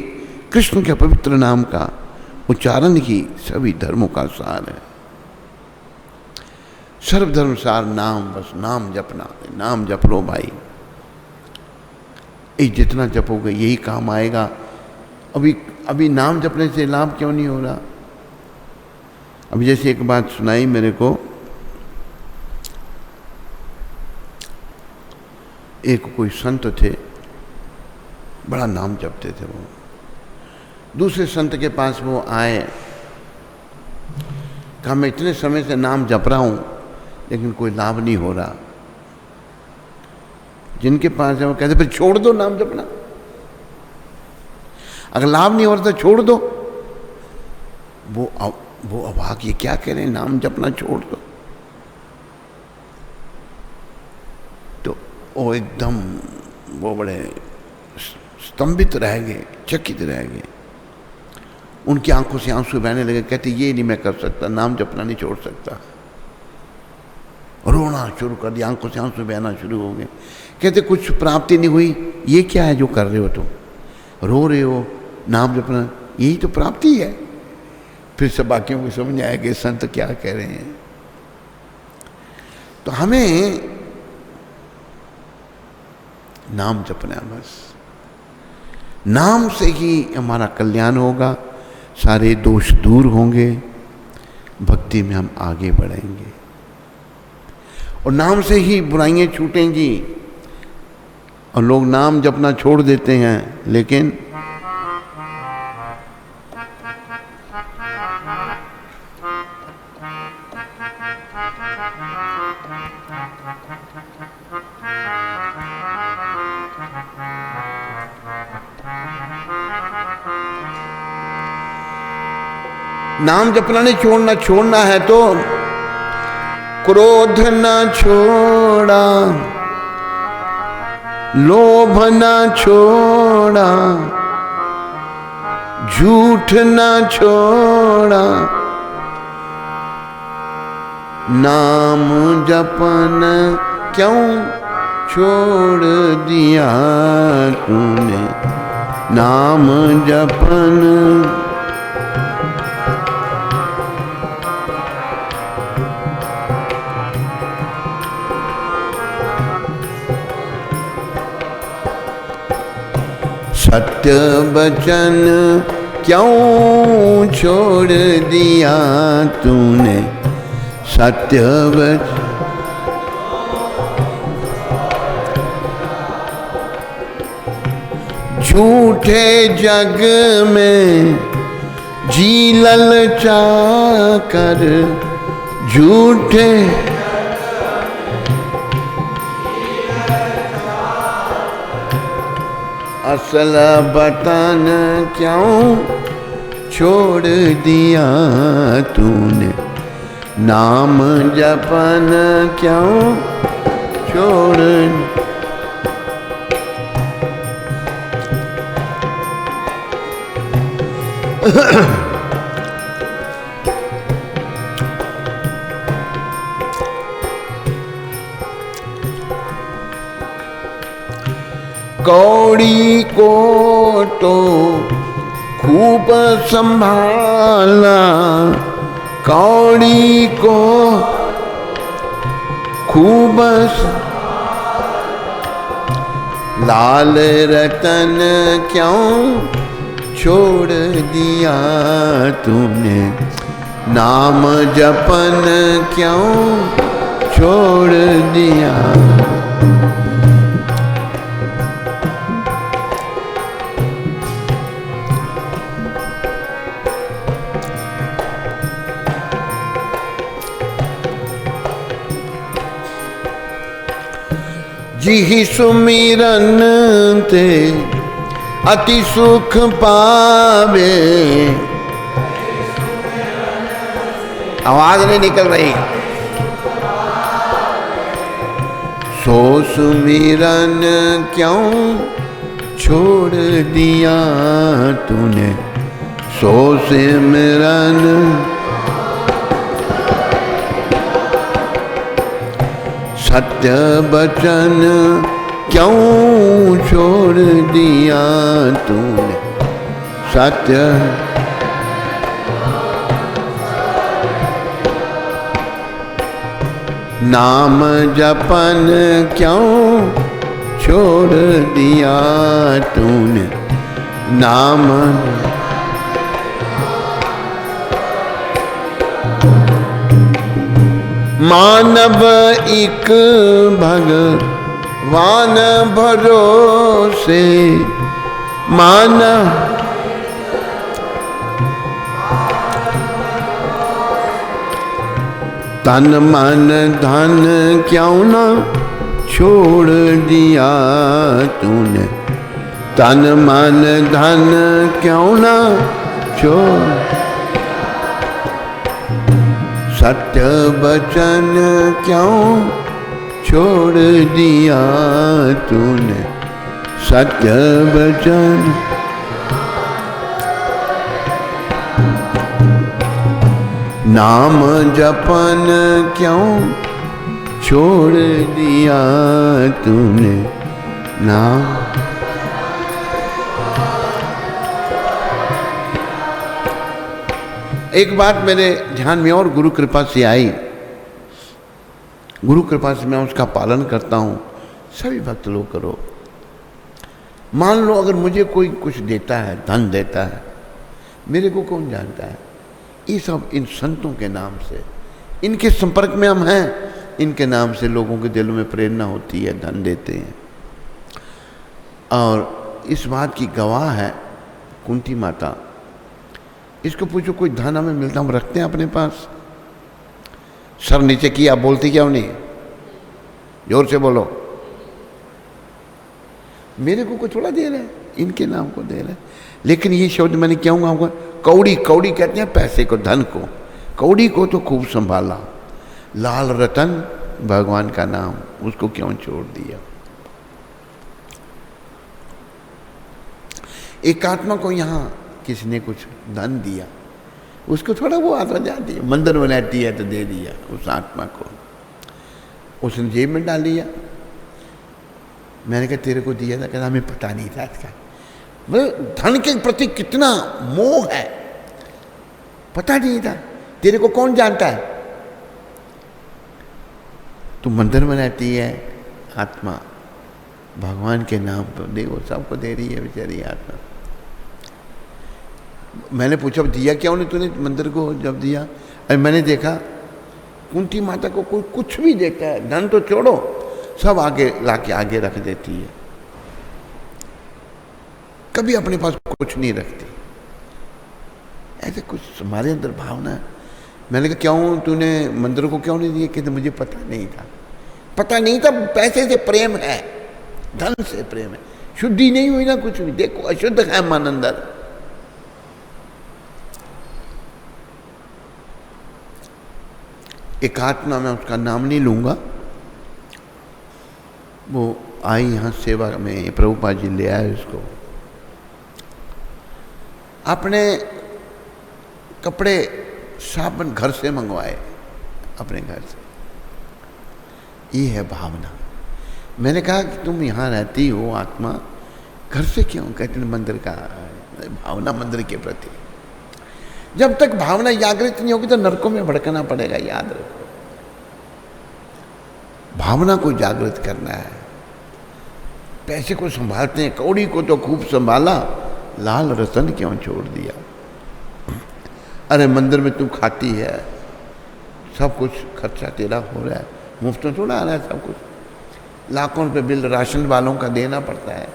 कृष्ण के पवित्र नाम का उच्चारण ही सभी धर्मों का सार है। सर्वधर्म सार नाम, बस नाम जपना, नाम जप लो भाई। ये जितना जपोगे यही काम आएगा। अभी नाम जपने से लाभ क्यों नहीं हो रहा? अभी जैसे एक बात सुनाई मेरे को, एक कोई संत थे, बड़ा नाम जपते थे वो। दूसरे संत के पास वो आए, कहा मैं इतने समय से नाम जप रहा हूँ लेकिन कोई लाभ नहीं हो रहा। जिनके पास है वो कहते फिर छोड़ दो नाम जपना, अगर लाभ नहीं हो रहा तो छोड़ दो। वो अभाग, ये क्या कह रहे हैं, नाम जपना छोड़ दो। तो वो एकदम वो बड़े स्तंभित रह गए, चकित रह गए। उनकी आंखों से आंसू बहने लगे। कहते ये नहीं मैं कर सकता, नाम जपना नहीं छोड़ सकता। रोना शुरू कर दिया, आंखों से आंसू बहना शुरू हो गए। कहते कुछ प्राप्ति नहीं हुई, ये क्या है जो कर रहे हो तुम, रो रहे हो, नाम जपना यही तो प्राप्ति है। फिर सब बाकियों को समझ आया कि संत क्या कह रहे हैं। तो हमें नाम जपना है, बस नाम से ही हमारा कल्याण होगा, सारे दोष दूर होंगे, भक्ति में हम आगे बढ़ेंगे और नाम से ही बुराइयां छूटेंगी। और लोग नाम जपना छोड़ देते हैं, लेकिन नाम जपना नहीं छोड़ना है तो क्रोध न छोड़ा, लोभ न छोड़ा, झूठ न छोड़ा, नाम जपन क्यों छोड़ दिया तूने, नाम जपन सत्य वचन क्यों छोड़ दिया तूने, सत्य वचन झूठे जग में जी ललचा कर, झूठे असल वतन क्यों छोड़ दिया तूने, नाम जपन क्यों छोड़। कौड़ी को तो खूब संभाला, कौड़ी को खूब लाल रतन क्यों छोड़ दिया तूने, नाम जपन क्यों छोड़ दिया। जी सुमिरन ते अति सुख पावे, आवाज नहीं निकल रही, सो सुमिरन क्यों छोड़ दिया तूने, सो सिमरन सत्य वचन क्यों छोड़ दिया तूने, सत्य नाम जपन क्यों छोड़ दिया तूने, नाम मानव एक भगवान भरोसे, मान तन मन धन क्यों ना छोड़ दिया तूने, तन मन धन क्यों ना छोड़, सत्य वचन क्यों छोड़ दिया तूने, सत्य वचन। नाम जपन क्यों छोड़ दिया तूने, नाम। एक बात मेरे ध्यान में और गुरु कृपा से आई, गुरु कृपा से मैं उसका पालन करता हूँ, सभी भक्त लोग करो। मान लो अगर मुझे कोई कुछ देता है, धन देता है, मेरे को कौन जानता है? ये सब इन संतों के नाम से, इनके संपर्क में हम हैं, इनके नाम से लोगों के दिलों में प्रेरणा होती है, धन देते हैं। और इस बात की गवाह है कुंती माता। इसको पूछो कोई धन हमें मिलता, हम रखते हैं अपने पास? सर नीचे किया, बोलती क्यों नहीं? जोर से बोलो। मेरे को थोड़ा दे रहे हैं, इनके नाम को दे रहे हैं। लेकिन ये शब्द मैंने क्यों कहूँगा? कौड़ी, कौड़ी कहते हैं पैसे को, धन को। कौड़ी को तो खूब संभाला, लाल रतन भगवान का नाम, उसको क्यों छोड़ दिया? एक आत्मा को यहाँ किसी ने कुछ धन दिया, उसको थोड़ा वो आत्मा जाती है, मंदिर बनाती है तो दे दिया उस आत्मा को, उसने जेब में डाल लिया। मैंने कहा तेरे को दिया था, कहता हमें पता नहीं था इसका। धन के प्रति कितना मोह है, पता नहीं था। तेरे को कौन जानता है? तू मंदिर बनाती है, आत्मा भगवान के नाम पर दे, वो सबको दे रही है बेचारी आत्मा। मैंने पूछा दिया क्यों नहीं तूने मंदिर को? जब दिया, अरे मैंने देखा कुंती माता को कोई कुछ भी देता है, धन तो छोड़ो, सब आगे लाके आगे रख देती है, कभी अपने पास कुछ नहीं रखती। ऐसे कुछ हमारे अंदर भावना है। मैंने कहा क्यों तूने मंदिर को क्यों नहीं दिया? कहते मुझे पता नहीं था। पता नहीं था, पैसे से प्रेम है, धन से प्रेम है, शुद्धि नहीं हुई ना कुछ भी। देखो अशुद्ध है मन अंदर। एक आत्मा, मैं उसका नाम नहीं लूंगा, वो आई यहाँ सेवा में, प्रभुपाद जी ले आए उसको। अपने कपड़े साबुन घर से मंगवाए, अपने घर से। ये है भावना। मैंने कहा कि तुम यहाँ रहती हो आत्मा, घर से क्यों? कहते मंदिर का भावना, मंदिर के प्रति। जब तक भावना जागृत नहीं होगी तो नरकों में भड़कना पड़ेगा, याद रखो। भावना को जागृत करना है। पैसे को संभालते हैं, कौड़ी को तो खूब संभाला, लाल रतन क्यों छोड़ दिया? अरे मंदिर में तू खाती है, सब कुछ खर्चा तेरा हो रहा है, मुफ्त में थोड़ा आ रहा है सब कुछ। लाखों रुपए बिल राशन वालों का देना पड़ता है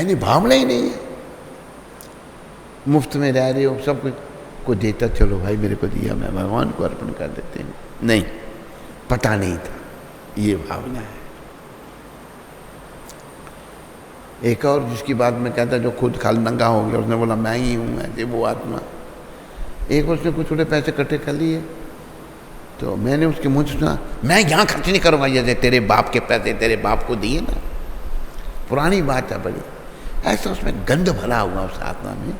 नहीं? भावना ही नहीं है। मुफ्त में रह रहे हो, सब कुछ को देता, चलो भाई मेरे को दिया, मैं भगवान को अर्पण कर देते हैं। नहीं, पता नहीं था, ये भावना है। एक और जिसकी बात मैं कहता, जो खुद खाल नंगा हो गया, उसने बोला मैं ही हूँ, ऐसे वो आत्मा। एक उसने कुछ थोड़े पैसे इकट्ठे कर लिए, तो मैंने उसके मुँह से सुना, मैं यहाँ खर्च नहीं करूँगा, जैसे तेरे बाप के पैसे तेरे बाप को दिए ना। पुरानी बात है बड़ी। ऐसा उसमें गंद भरा हुआ उस आत्मा में,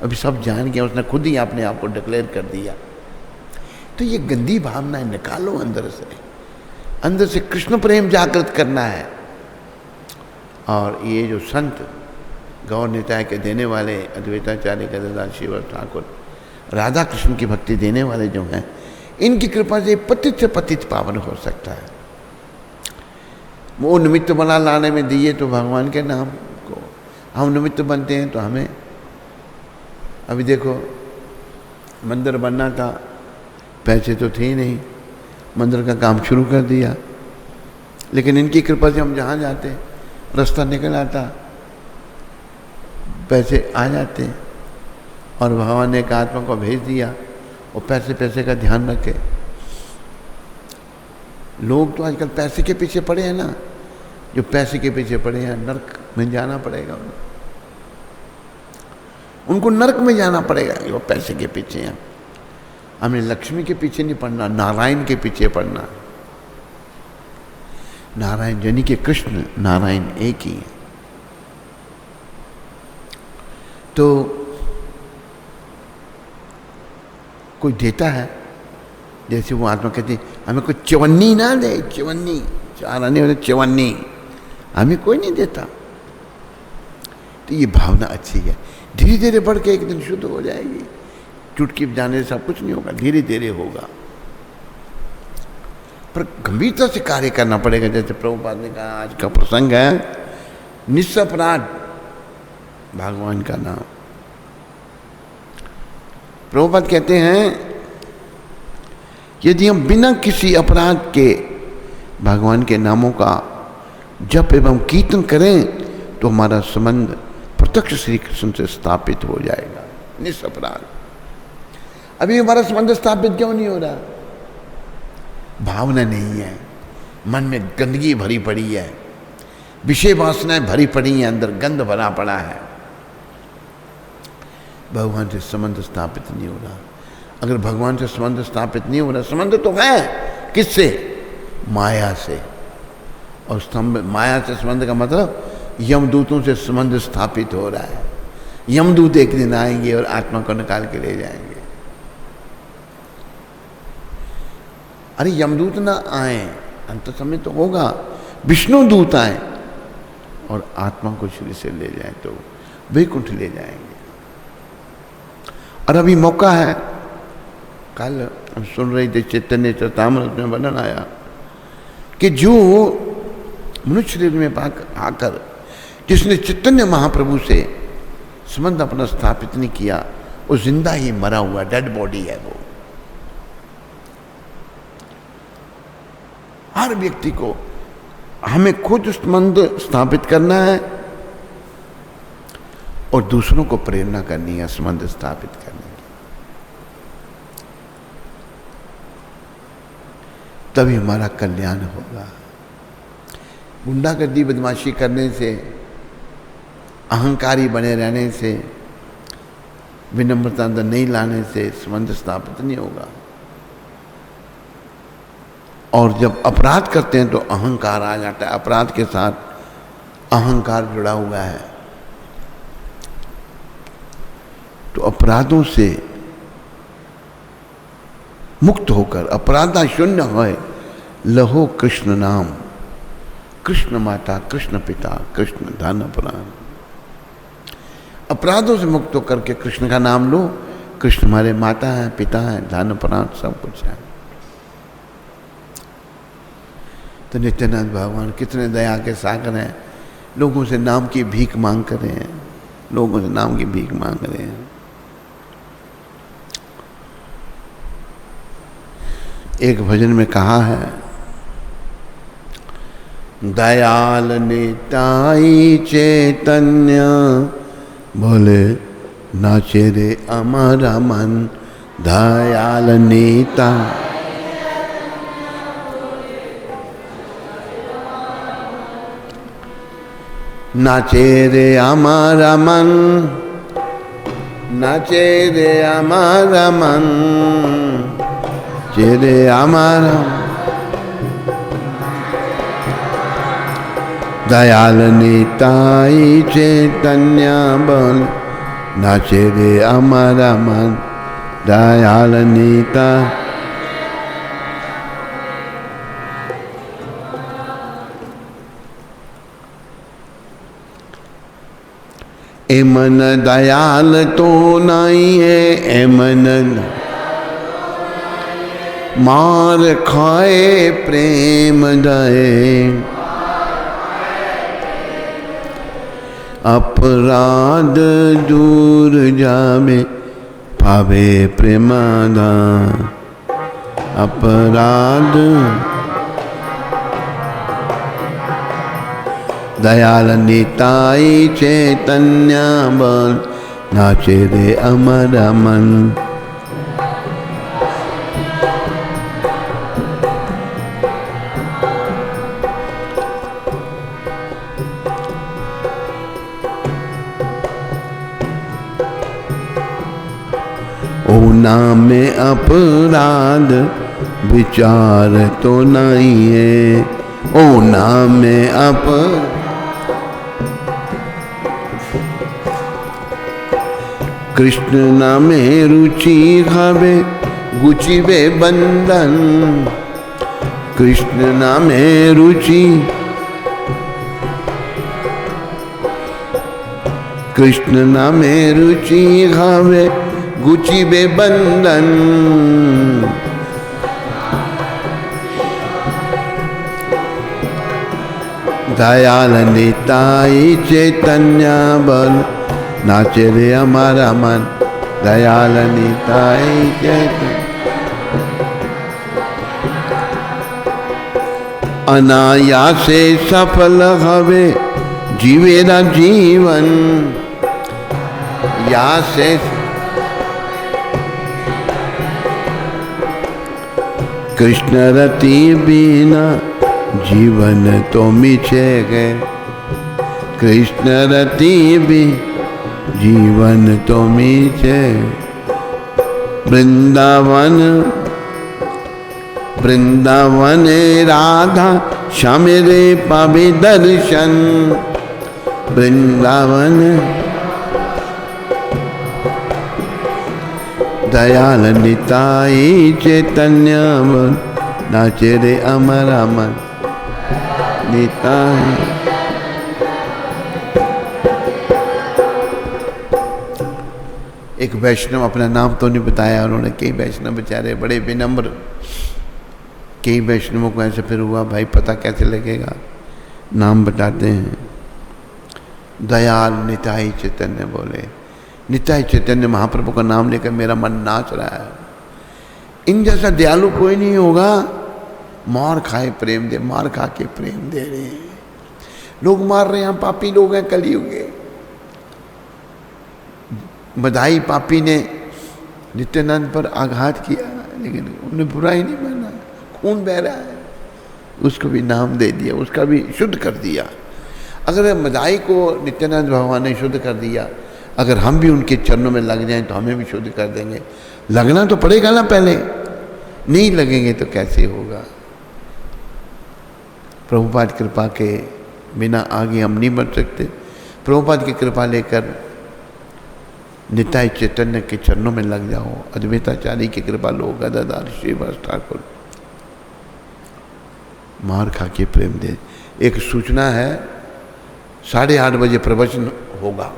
अभी सब जान गया, उसने खुद ही अपने आप को डिक्लेयर कर दिया। तो ये गंदी भावनाएं निकालो अंदर से। अंदर से कृष्ण प्रेम जागृत करना है। और ये जो संत गौर निताय के देने वाले, अद्वैताचार्य गदाधर शिव ठाकुर, राधा कृष्ण की भक्ति देने वाले जो हैं, इनकी कृपा से पतित से पतित पावन हो सकता है। वो निमित्त बना लाने में दिए तो भगवान के नाम को, हम निमित्त बनते हैं तो हमें। अभी देखो मंदिर बनना था, पैसे तो थे नहीं, मंदिर का काम शुरू कर दिया, लेकिन इनकी कृपा से हम जहाँ जाते रास्ता निकल आता। पैसे आ जाते हैं और भगवान ने एक आत्मा को भेज दिया और पैसे का ध्यान रखे। लोग तो आजकल पैसे के पीछे पड़े हैं ना, जो पैसे के पीछे पड़े हैं नरक में जाना पड़ेगा उनको नरक में जाना पड़ेगा। वो पैसे के पीछे हैं। हमें लक्ष्मी के पीछे नहीं पड़ना, नारायण के पीछे पड़ना। नारायण यानी कि कृष्ण नारायण एक ही है। तो कोई देता है, जैसे वो आत्मा कहती है हमें कोई चवन्नी ना दे, चवन्नी चार आने वाले चवन्नी हमें कोई नहीं देता। तो ये भावना अच्छी है, धीरे धीरे बढ़ के एक दिन शुद्ध हो जाएगी। चुटकी बजाने से सब कुछ नहीं होगा, धीरे धीरे होगा, पर गंभीरता से कार्य करना पड़ेगा। जैसे प्रभुपाद ने कहा, आज का प्रसंग है निस्सपराध भगवान का नाम। प्रभुपाद कहते हैं यदि हम बिना किसी अपराध के भगवान के नामों का जप एवं कीर्तन करें तो हमारा संबंध प्रत्यक्ष श्री कृष्ण से स्थापित हो जाएगा, निस्सपराध। अभी हमारा संबंध स्थापित क्यों नहीं हो रहा? भावना नहीं है, मन में गंदगी भरी पड़ी है, विषय वासनाएं भरी पड़ी हैं, अंदर गंध भरा पड़ा है, भगवान से संबंध स्थापित नहीं हो रहा। अगर भगवान से संबंध स्थापित नहीं हो रहा, संबंध तो है किससे? माया से। और स्तंभ माया से संबंध का मतलब यमदूतों से संबंध स्थापित हो रहा है। यमदूत एक दिन आएंगे और आत्मा को निकाल के ले जाएंगे। अरे यमदूत ना आए, अंत समय तो होगा, विष्णु दूत आए और आत्मा को श्री से ले जाए तो वैकुंठ ले जाएंगे। और अभी मौका है, कल हम सुन रहे थे चैतन्य चरितामृत में वर्णन आया कि जो मनुष्य शरीर में आकर जिसने चैतन्य महाप्रभु से संबंध अपना स्थापित नहीं किया, वो जिंदा ही मरा हुआ डेड बॉडी है। वो हर व्यक्ति को हमें खुद संबंध स्थापित करना है और दूसरों को प्रेरणा करनी है संबंध स्थापित करने की, तभी हमारा कल्याण होगा। गुंडागर्दी बदमाशी करने से, अहंकारी बने रहने से, विनम्रता अंदर नहीं लाने से संबंध स्थापित नहीं होगा। और जब अपराध करते हैं तो अहंकार आ जाता है, अपराध के साथ अहंकार जुड़ा हुआ है। तो अपराधों से मुक्त होकर अपराधा शून्य होए, लहो कृष्ण नाम, कृष्ण माता, कृष्ण पिता, कृष्ण धन प्राण। अपराधों से मुक्त होकर के कृष्ण का नाम लो। कृष्ण हमारे माता है, पिता है, धन प्राण सब कुछ है। तो नित्यानंद भगवान कितने दया के सागर हैं, लोगों से नाम की भीख मांग कर रहे हैं, लोगों से नाम की भीख मांग रहे हैं। एक भजन में कहा है, दयाल निताई चैतन्य बोले नाचे रे अमर मन, दयाल नीता नाचे रे अमर मन, नाचे रे अमर मन, चेरे अमर दयाल निताई चैतन्य बोल, नाचे रे अमर मन, दयाल नीता। ए मन दयाल तो नहीं है, ए मन मार खाए प्रेम दए, अपराध दूर जावे पावे प्रेमादान, अपराध दयाल निताई चैतन्य बल नाचे रे अमर मन। ओ नाम में अपराध विचार तो नहीं है, ओ नाम में कृष्ण नामे रुचि हवे गुचिबे बंधन। कृष्ण नामे रुचि, कृष्ण नामे रुचि हवे गुचिबे बंधन। दयाल निताई चैतन्य बल नाचे रे हमारा मन। दयाल निताई चैतन्य अनायासे सफल हवे जीवेरा जीवन। या से कृष्ण रति बिना जीवन तो मिछे गए। कृष्ण रति भी जीवन तो मिछे। वृंदावन वृंदावन राधा श्याम रे पावे दर्शन। वृंदावन दयाल निताई चैतन्य नाचे रे अमर अमर निताई। एक वैष्णव अपना नाम तो नहीं बताया उन्होंने। कई वैष्णव बेचारे बड़े विनम्र, कई वैष्णवों को ऐसे फिर हुआ भाई पता कैसे लगेगा, नाम बताते हैं। दयाल निताई चैतन्य बोले। निताई चैतन्य महाप्रभु का नाम लेकर मेरा मन नाच रहा है। इन जैसा दयालु कोई नहीं होगा। मार खाए प्रेम दे, मार खा के प्रेम दे रहे हैं। लोग मार रहे हैं, पापी लोग हैं, कलयुग के। बधाई पापी ने नित्यानंद पर आघात किया, लेकिन उन्हें बुरा ही नहीं माना। खून बह रहा है, उसको भी नाम दे दिया, उसका भी शुद्ध कर दिया। अगर मदाई को नित्यानंद भगवान ने शुद्ध कर दिया, अगर हम भी उनके चरणों में लग जाएं तो हमें भी शुद्ध कर देंगे। लगना तो पड़ेगा ना पहले, नहीं लगेंगे तो कैसे होगा। प्रभुपाद कृपा के बिना आगे हम नहीं बढ़ सकते। प्रभुपाद की कृपा लेकर निताई चैतन्य के चरणों में लग जाओ। अद्वैताचार्य की कृपा लो, गदाधर श्रीवास ठाकुर मार खा के प्रेम दे। एक सूचना है, 8:30 बजे प्रवचन होगा,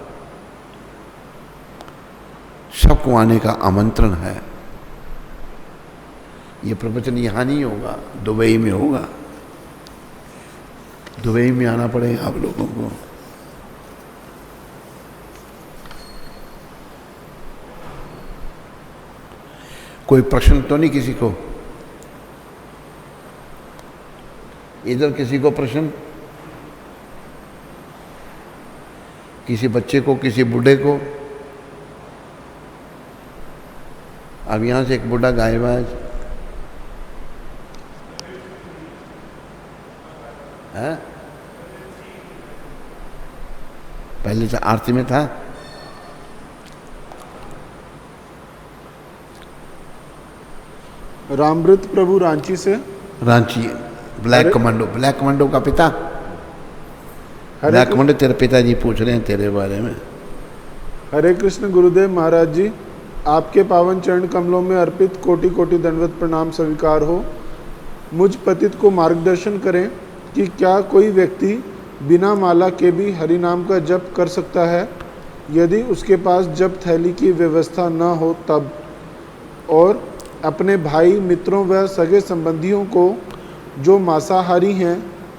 सबको आने का आमंत्रण है। ये प्रवचन यहाँ नहीं होगा, दुबई में होगा। दुबई में आना पड़ेगा आप लोगों को। कोई प्रश्न तो नहीं किसी को? इधर किसी को प्रश्न? किसी बच्चे को, किसी बूढ़े को? अब यहां से एक बूढ़ा गायब है। पहले से आरती में था। रामृत प्रभु रांची से। Ranchi black commando, black commando का पिता। ब्लैक कमांडो तेरे पिताजी पूछ रहे हैं तेरे बारे में। हरे कृष्ण गुरुदेव महाराज जी, आपके पावन चरण कमलों में अर्पित कोटि कोटि दंडवत प्रणाम स्वीकार हो। मुझ पतित को मार्गदर्शन करें कि क्या कोई व्यक्ति बिना माला के भी हरि नाम का जप कर सकता है? यदि उसके पास जप थैली की व्यवस्था न हो तब? और अपने भाई मित्रों व सगे संबंधियों को जो मांसाहारी हैं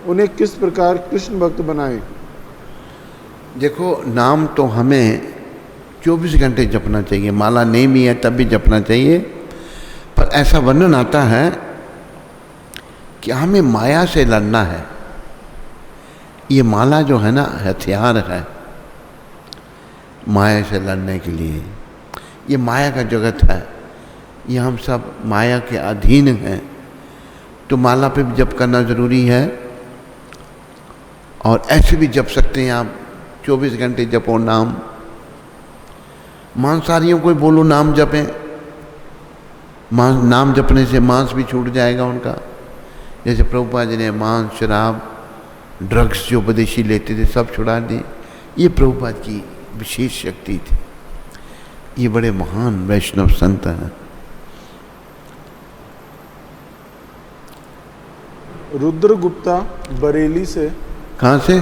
उन्हें किस प्रकार कृष्ण भक्त बनाएं? देखो, नाम तो हमें 24 घंटे जपना चाहिए। माला नहीं भी है तब भी जपना चाहिए। पर ऐसा वर्णन आता है कि हमें माया से लड़ना है। ये माला जो है ना हथियार है माया से लड़ने के लिए। ये माया का जगत है, ये हम सब माया के अधीन हैं, तो माला पे भी जप करना ज़रूरी है। और ऐसे भी जप सकते हैं आप, 24 घंटे जपो नाम। मांसाहारियों को बोलो नाम जपें, नाम जपने से मांस भी छूट जाएगा उनका। जैसे प्रभुपाद जी ने मांस, शराब, ड्रग्स जो विदेशी लेते थे सब छुड़ा दिए। ये प्रभुपाद की विशेष शक्ति थी। ये बड़े महान वैष्णव संत हैं। रुद्र गुप्ता बरेली से। कहाँ से?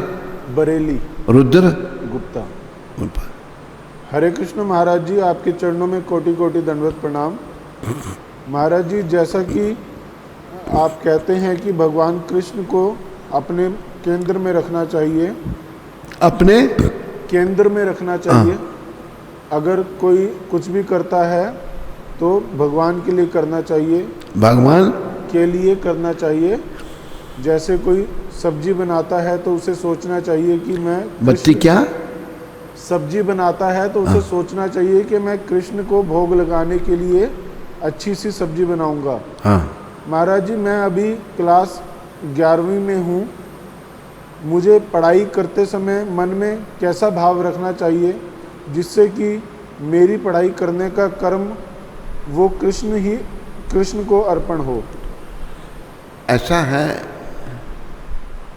बरेली। रुद्र गुप्ता। हरे कृष्ण महाराज जी, आपके चरणों में कोटि कोटि दंडवत प्रणाम। महाराज जी, जैसा कि आप कहते हैं कि भगवान कृष्ण को अपने केंद्र में रखना चाहिए, अपने केंद्र में रखना चाहिए। अगर कोई कुछ भी करता है तो भगवान के लिए करना चाहिए, भगवान के लिए करना चाहिए। जैसे कोई सब्जी बनाता है तो उसे सोचना चाहिए कि मैं बत्ती क्या सब्जी बनाता है तो उसे सोचना चाहिए कि मैं कृष्ण को भोग लगाने के लिए अच्छी सी सब्जी बनाऊंगा। महाराज जी, मैं अभी क्लास 11वीं में हूँ। मुझे पढ़ाई करते समय मन में कैसा भाव रखना चाहिए जिससे कि मेरी पढ़ाई करने का कर्म वो कृष्ण को अर्पण हो? ऐसा है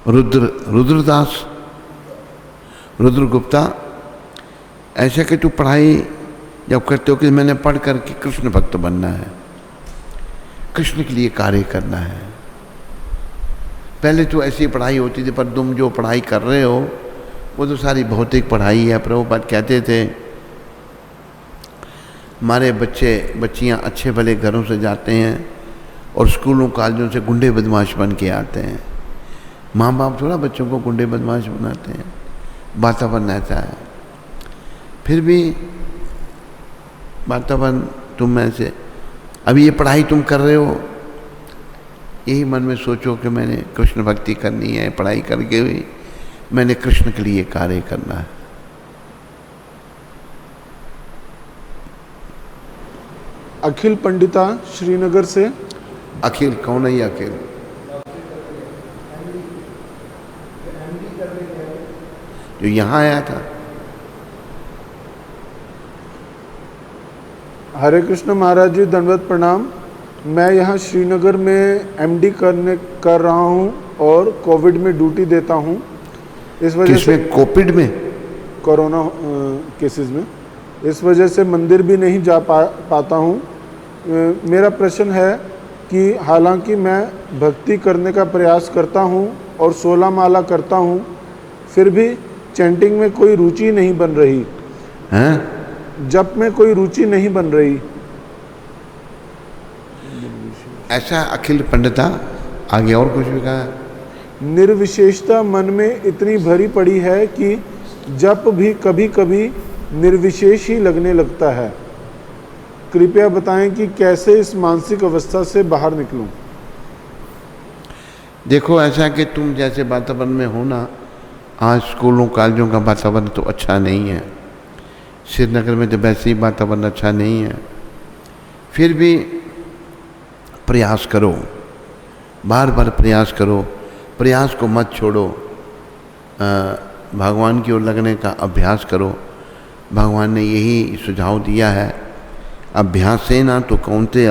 रुद्रदास, रुद्र गुप्ता, ऐसा कि तू पढ़ाई जब करते हो कि मैंने पढ़ करके कृष्ण भक्त बनना है, कृष्ण के लिए कार्य करना है। पहले तो ऐसी पढ़ाई होती थी, पर तुम जो पढ़ाई कर रहे हो वो तो सारी भौतिक पढ़ाई है। प्रभुपाद कहते थे हमारे बच्चियां अच्छे भले घरों से जाते हैं और स्कूलों कॉलेजों से गुंडे बदमाश बन के आते हैं। माँ बाप थोड़ा बच्चों को गुंडे बदमाश बनाते हैं, वातावरण ऐसा है। फिर भी वातावरण तुम में से अभी ये पढ़ाई तुम कर रहे हो, यही मन में सोचो कि मैंने कृष्ण भक्ति करनी है, पढ़ाई करके हुई मैंने कृष्ण के लिए कार्य करना है। अखिल पंडिता श्रीनगर से। अखिल कौन है? ये अखिल जो यहाँ आया था। हरे कृष्ण महाराज जी, दंडवत प्रणाम। मैं यहाँ श्रीनगर में एमडी कर रहा हूँ और कोविड में ड्यूटी देता हूँ। इस वजह से कोविड में, कोरोना केसेस में, इस वजह से मंदिर भी नहीं जा पाता हूँ। मेरा प्रश्न है कि हालांकि मैं भक्ति करने का प्रयास करता हूँ और 16 माला करता हूँ, फिर भी चैंटिंग में कोई रुचि नहीं बन रही हैं? जप में कोई रुचि नहीं बन रही। ऐसा अखिल पंडिता, आगे और कुछ भी कहा? निर्विशेषता मन में इतनी भरी पड़ी है कि जप भी कभी कभी निर्विशेष ही लगने लगता है। कृपया बताएं कि कैसे इस मानसिक अवस्था से बाहर निकलूं। देखो, ऐसा कि तुम जैसे वातावरण में हो ना, आज स्कूलों कॉलेजों का वातावरण तो अच्छा नहीं है, श्रीनगर में तो वैसे ही वातावरण अच्छा नहीं है। फिर भी प्रयास करो, बार बार प्रयास करो, प्रयास को मत छोड़ो, भगवान की ओर लगने का अभ्यास करो। भगवान ने यही सुझाव दिया है, अभ्यासेन तो कौन्तेय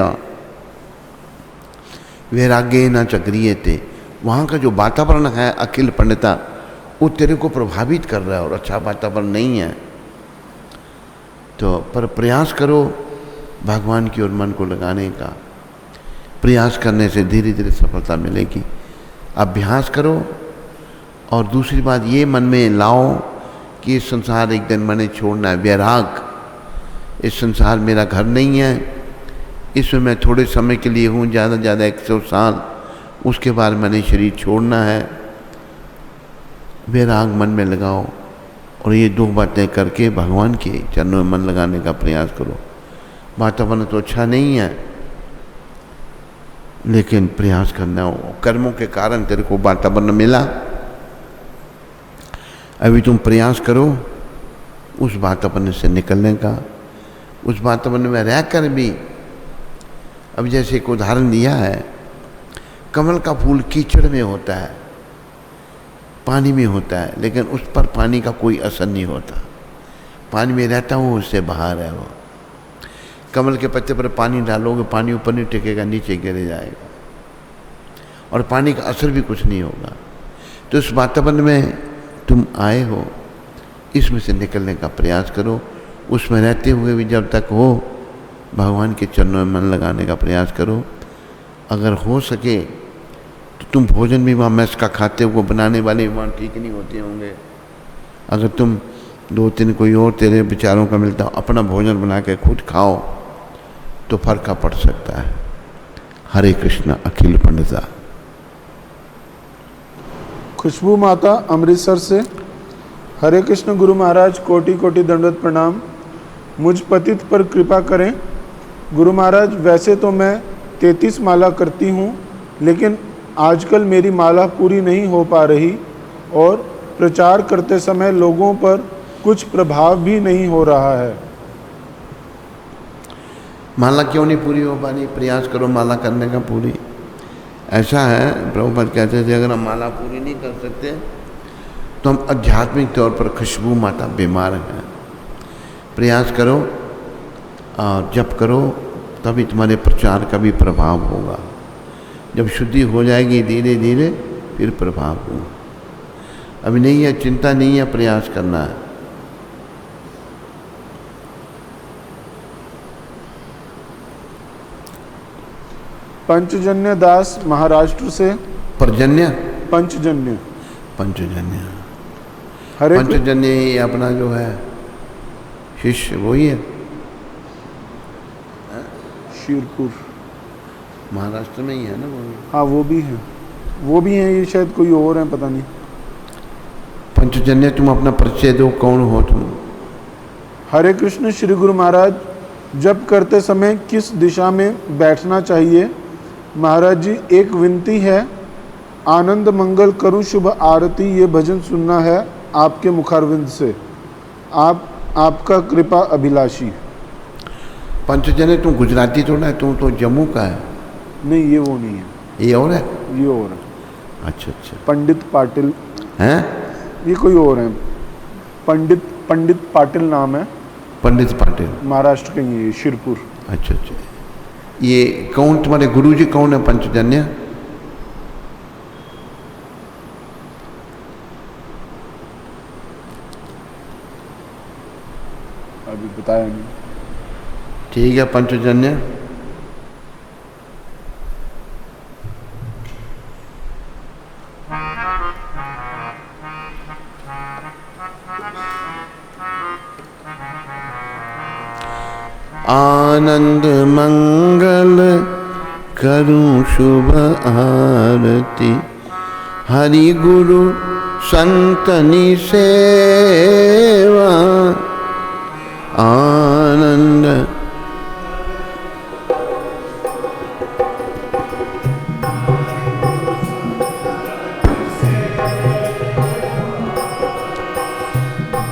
वैराग्येन च क्रियते। वहाँ का जो वातावरण है अखिल पंडिता, वो तेरे को प्रभावित कर रहा है और अच्छा वातावरण नहीं है। तो पर प्रयास करो भगवान की ओर मन को लगाने का। प्रयास करने से धीरे धीरे सफलता मिलेगी। अभ्यास करो। और दूसरी बात ये मन में लाओ कि ये संसार एक दिन मैंने छोड़ना है। वैराग, इस संसार मेरा घर नहीं है, इसमें मैं थोड़े समय के लिए हूँ, ज़्यादा से ज़्यादा 100 साल, उसके बाद मैंने शरीर छोड़ना है। वैराग मन में लगाओ और ये 2 बातें करके भगवान के चरणों में मन लगाने का प्रयास करो। वातावरण तो अच्छा नहीं है, लेकिन प्रयास करना हो। कर्मों के कारण तेरे को वातावरण मिला, अभी तुम प्रयास करो उस वातावरण से निकलने का, उस वातावरण में रहकर भी। अब जैसे एक उदाहरण दिया है, कमल का फूल कीचड़ में होता है, पानी में होता है, लेकिन उस पर पानी का कोई असर नहीं होता। पानी में रहता हूँ, उससे बाहर है वो। कमल के पत्ते पर पानी डालोगे, पानी ऊपर नहीं टिकेगा, नीचे गिर जाएगा और पानी का असर भी कुछ नहीं होगा। तो इस वातावरण में तुम आए हो, इसमें से निकलने का प्रयास करो। उसमें रहते हुए भी जब तक हो भगवान के चरणों में मन लगाने का प्रयास करो। अगर हो सके तो तुम भोजन भी वहाँ मैस का खाते हो, बनाने वाले वहाँ ठीक नहीं होते होंगे। अगर तुम 2-3 कोई और तेरे विचारों का मिलता हो, अपना भोजन बना के खुद खाओ तो फर्क पड़ सकता है। हरे कृष्ण अखिल पंडिता। खुशबू माता अमृतसर से, हरे कृष्ण गुरु महाराज, कोटि कोटि दंडवत प्रणाम। मुझ पतित पर कृपा करें। गुरु महाराज, वैसे तो मैं 33 माला करती हूँ, लेकिन आजकल मेरी माला पूरी नहीं हो पा रही और प्रचार करते समय लोगों पर कुछ प्रभाव भी नहीं हो रहा है। माला क्यों नहीं पूरी हो पा रही? प्रयास करो माला करने का पूरी। ऐसा है, प्रभुपाद कहते थे अगर हम माला पूरी नहीं कर सकते तो हम आध्यात्मिक तौर पर खुशबू माता बीमार हैं। प्रयास करो और जप करो, तभी तुम्हारे प्रचार का भी प्रभाव होगा। जब शुद्धि हो जाएगी धीरे धीरे फिर प्रभाव होगा। अभी नहीं है, चिंता नहीं है, प्रयास करना है। पंचजन्य दास महाराष्ट्र से, परजन्य पंचजन्य पंचजन्य हरे पंचजन्य ये अपना जो है शिष्य वही है, शिरपुर महाराष्ट्र में ही है ना वो। हाँ वो भी हैं, ये शायद कोई और हैं, पता नहीं। पंचजन्य, तुम अपना परिचय दो, कौन हो तुम? हरे कृष्ण श्री गुरु महाराज, जप करते समय किस दिशा में बैठना चाहिए? महाराज जी, एक विनती है, आनंद मंगल करूं शुभ आरती, ये भजन सुनना है आपके मुखारविंद से। आपका कृपा अभिलाषी। पंचजन्य तुम गुजराती थोड़ा है, तुम तो जम्मू का है। नहीं, ये वो नहीं है, ये और है? ये और है। अच्छा अच्छा। पंडित पाटिल हैं? ये कोई और है, पंडित पाटिल नाम है। पंडित पाटिल महाराष्ट्र के ये शिरपुर। अच्छा अच्छा। ये कौन तुम्हारे गुरुजी कौन है पंचजन्य? अभी बताया नहीं। ठीक है, पंचजन्य। आनंद मंगल करूं शुभ आरती, हरि गुरु संतनि सेवा। आनंद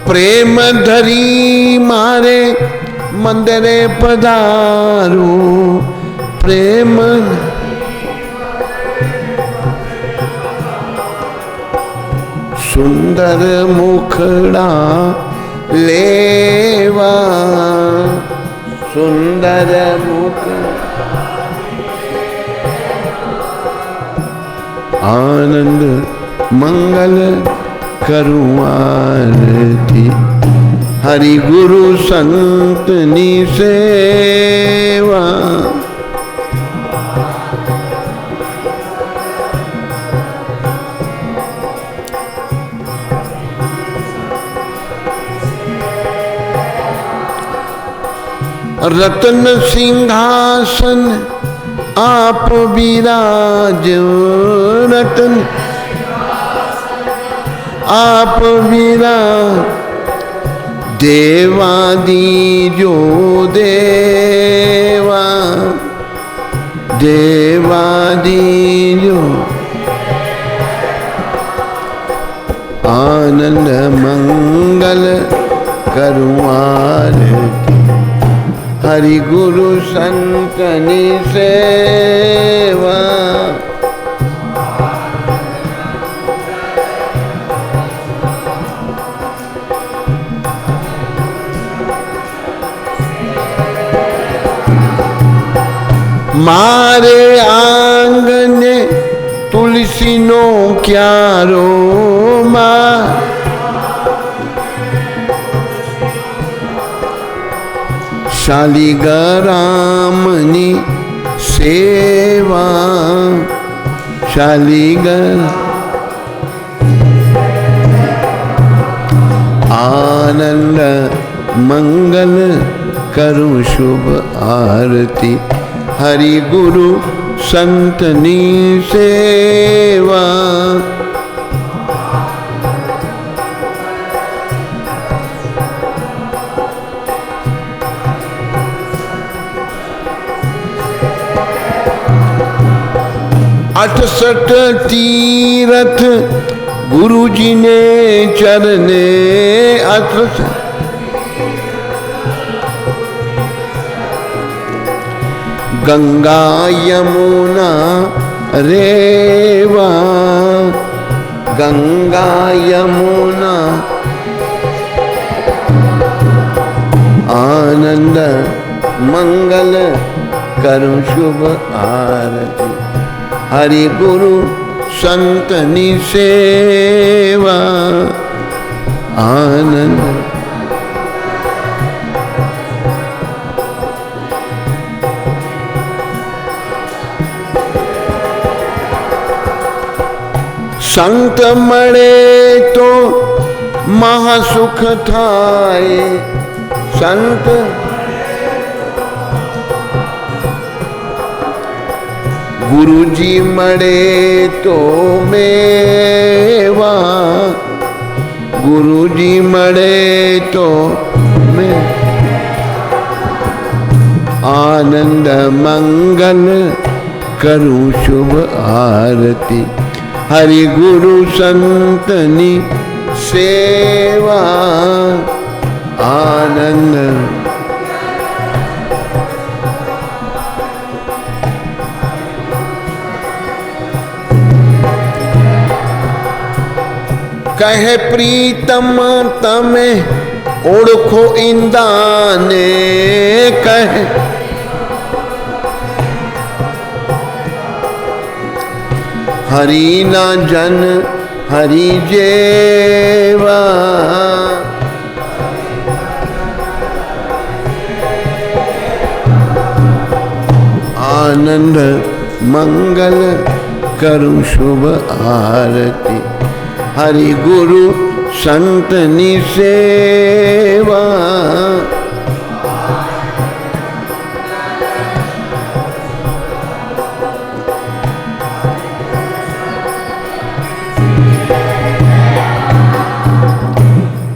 प्रेम धरी मारे मंदिरे पधारू, प्रेम सुंदर मुखड़ा लेवा, सुंदर मुख। आनंद मंगल करूं आरती, हरि गुरु संतनि सेवा। रत्न सिंहासन आप विराज, रत्न आप विराज, देवादि जो देवा, देवादि जो। आनंद मंगल करूं आरती, हरि गुरु संतनि सेवा। मारे आंगने तुलसी नो क्यारो मां, शालिग्रामनी सेवा, शालिग्राम आनंद मंगल करूं शुभ आरती, हरि गुरु संतनी सेवा। अठसठ तीरथ गुरु जी ने चरने, गंगा यमुना रेवा, गंगा यमुना आनंद मंगल करूं शुभ आरती, हरि गुरु संतनि सेवा। आनंद संत मळे तो महासुख थाए, संत गुरु जी मळे तो मेवा, गुरु जी मळे तो में आनंद मंगल करूं शुभ आरती, हरि गुरु संतनि सेवा। आनंद कहे प्रीतम तमे ओळखो इंदाने, कहे हरि ना जन हरि जेवा, आनंद मंगल करूं शुभ आरती, हरि गुरु संतनि सेवा।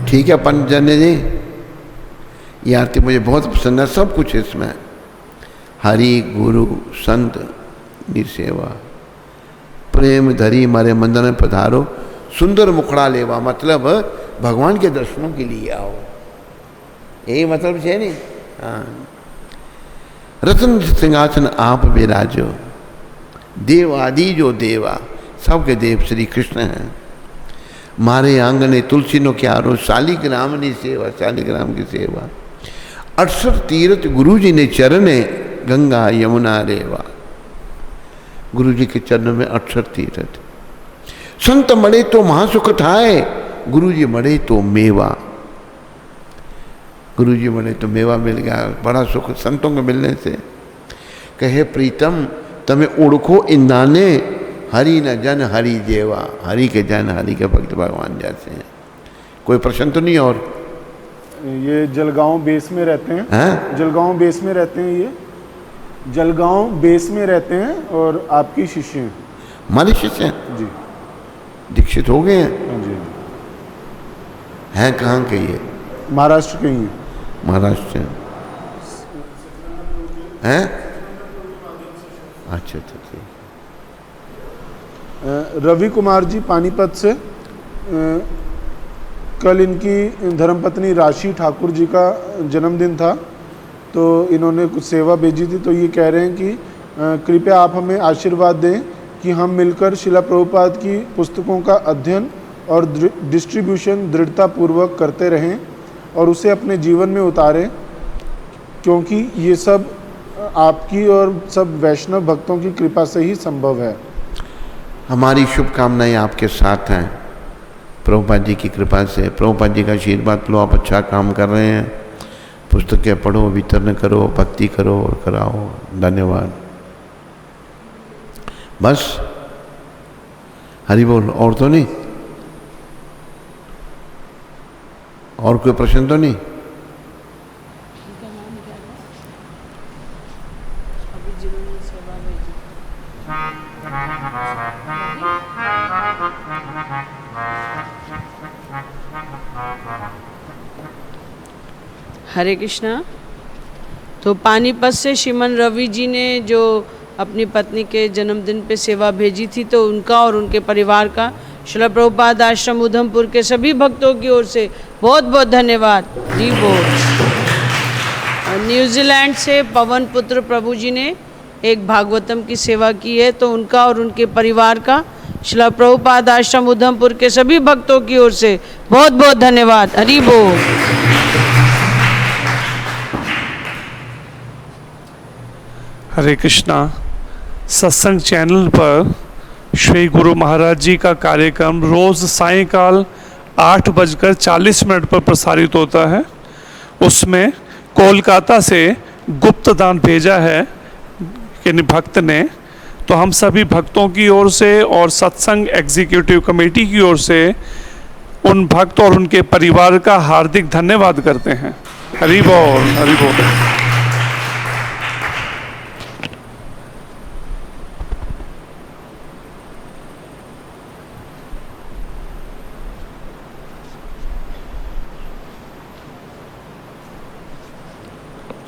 ठीक है पंडित जन जी, ये आरती मुझे बहुत पसंद है, सब कुछ इसमें हरि गुरु संत नि सेवा। प्रेम धरी मारे मंदिर में पधारो, सुंदर मुखड़ा लेवा, मतलब भगवान के दर्शनों के लिए आओ, यही मतलब है नहीं। हाँ, रत्न सिंहासन आप विराजो, देव आदि जो देवा, सबके देव श्री कृष्ण हैं। मारे आंगने तुलसी नो क्यारो, शालिग्राम नी सेवा, शालिग्राम की सेवा। 68 तीर्थ गुरु जी ने चरणे, गंगा यमुना रेवा। गुरु जी के चरणों में 68 तीर्थ। संत मरे तो महासुख थाए, गुरु जी मरे तो मेवा। गुरु जी मरे तो मेवा मिल गया, बड़ा सुख संतों के मिलने से। कहे प्रीतम तमें ओढ़खो इंदाने, हरि न जन हरि जेवा। हरि के जन हरि के भक्त भगवान जैसे हैं। कोई प्रश्न तो नहीं? और ये जलगांव बेस में रहते हैं, जलगांव बेस में रहते हैं, ये जलगांव बेस में रहते हैं और आपकी शिष्य हैं। हमारे शिष्य हैं जी, दीक्षित हो गए हैं। हाँ जी। हैं कहाँ के? ये महाराष्ट्र के ही हैं। महाराष्ट्र हैं? अच्छा अच्छा ठीक। रवि कुमार जी पानीपत से, कल इनकी धर्मपत्नी राशि ठाकुर जी का जन्मदिन था, तो इन्होंने कुछ सेवा भेजी थी। तो ये कह रहे हैं कि कृपया आप हमें आशीर्वाद दें कि हम मिलकर शिला प्रभुपाद की पुस्तकों का अध्ययन और डिस्ट्रीब्यूशन दृढ़तापूर्वक करते रहें और उसे अपने जीवन में उतारें, क्योंकि ये सब आपकी और सब वैष्णव भक्तों की कृपा से ही संभव है। हमारी शुभकामनाएं आपके साथ हैं प्रभुपाद जी की कृपा से। प्रभुपाद जी का आशीर्वाद लो, आप अच्छा काम कर रहे हैं। पुस्तकें पढ़ो, वितरण करो, भक्ति करो और कराओ। धन्यवाद। बस हरि बोल। और तो नहीं, और कोई प्रश्न तो नहीं? हरे कृष्णा। तो पानीपत से श्रीमान रवि जी ने जो अपनी पत्नी के जन्मदिन पे सेवा भेजी थी, तो उनका और उनके परिवार का शिला प्रभुपाद आश्रम उधमपुर के सभी भक्तों की ओर से बहुत बहुत धन्यवाद जी बोल। न्यूजीलैंड से पवन पुत्र प्रभु जी ने एक भागवतम की सेवा की है, तो उनका और उनके परिवार का शिला प्रभुपाद आश्रम उधमपुर के सभी भक्तों की ओर से बहुत बहुत धन्यवाद। हरि बोल। हरे कृष्णा। सत्संग चैनल पर श्री गुरु महाराज जी का कार्यक्रम रोज़ सायंकाल 8:40 पर प्रसारित होता है। उसमें कोलकाता से गुप्त दान भेजा है किन भक्त ने, तो हम सभी भक्तों की ओर से और सत्संग एग्जीक्यूटिव कमेटी की ओर से उन भक्त और उनके परिवार का हार्दिक धन्यवाद करते हैं। हरि बोल, हरि बोल।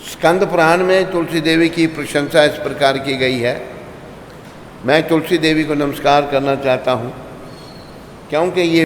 स्कंद पुराण में तुलसी देवी की प्रशंसा इस प्रकार की गई है। मैं तुलसी देवी को नमस्कार करना चाहता हूँ, क्योंकि ये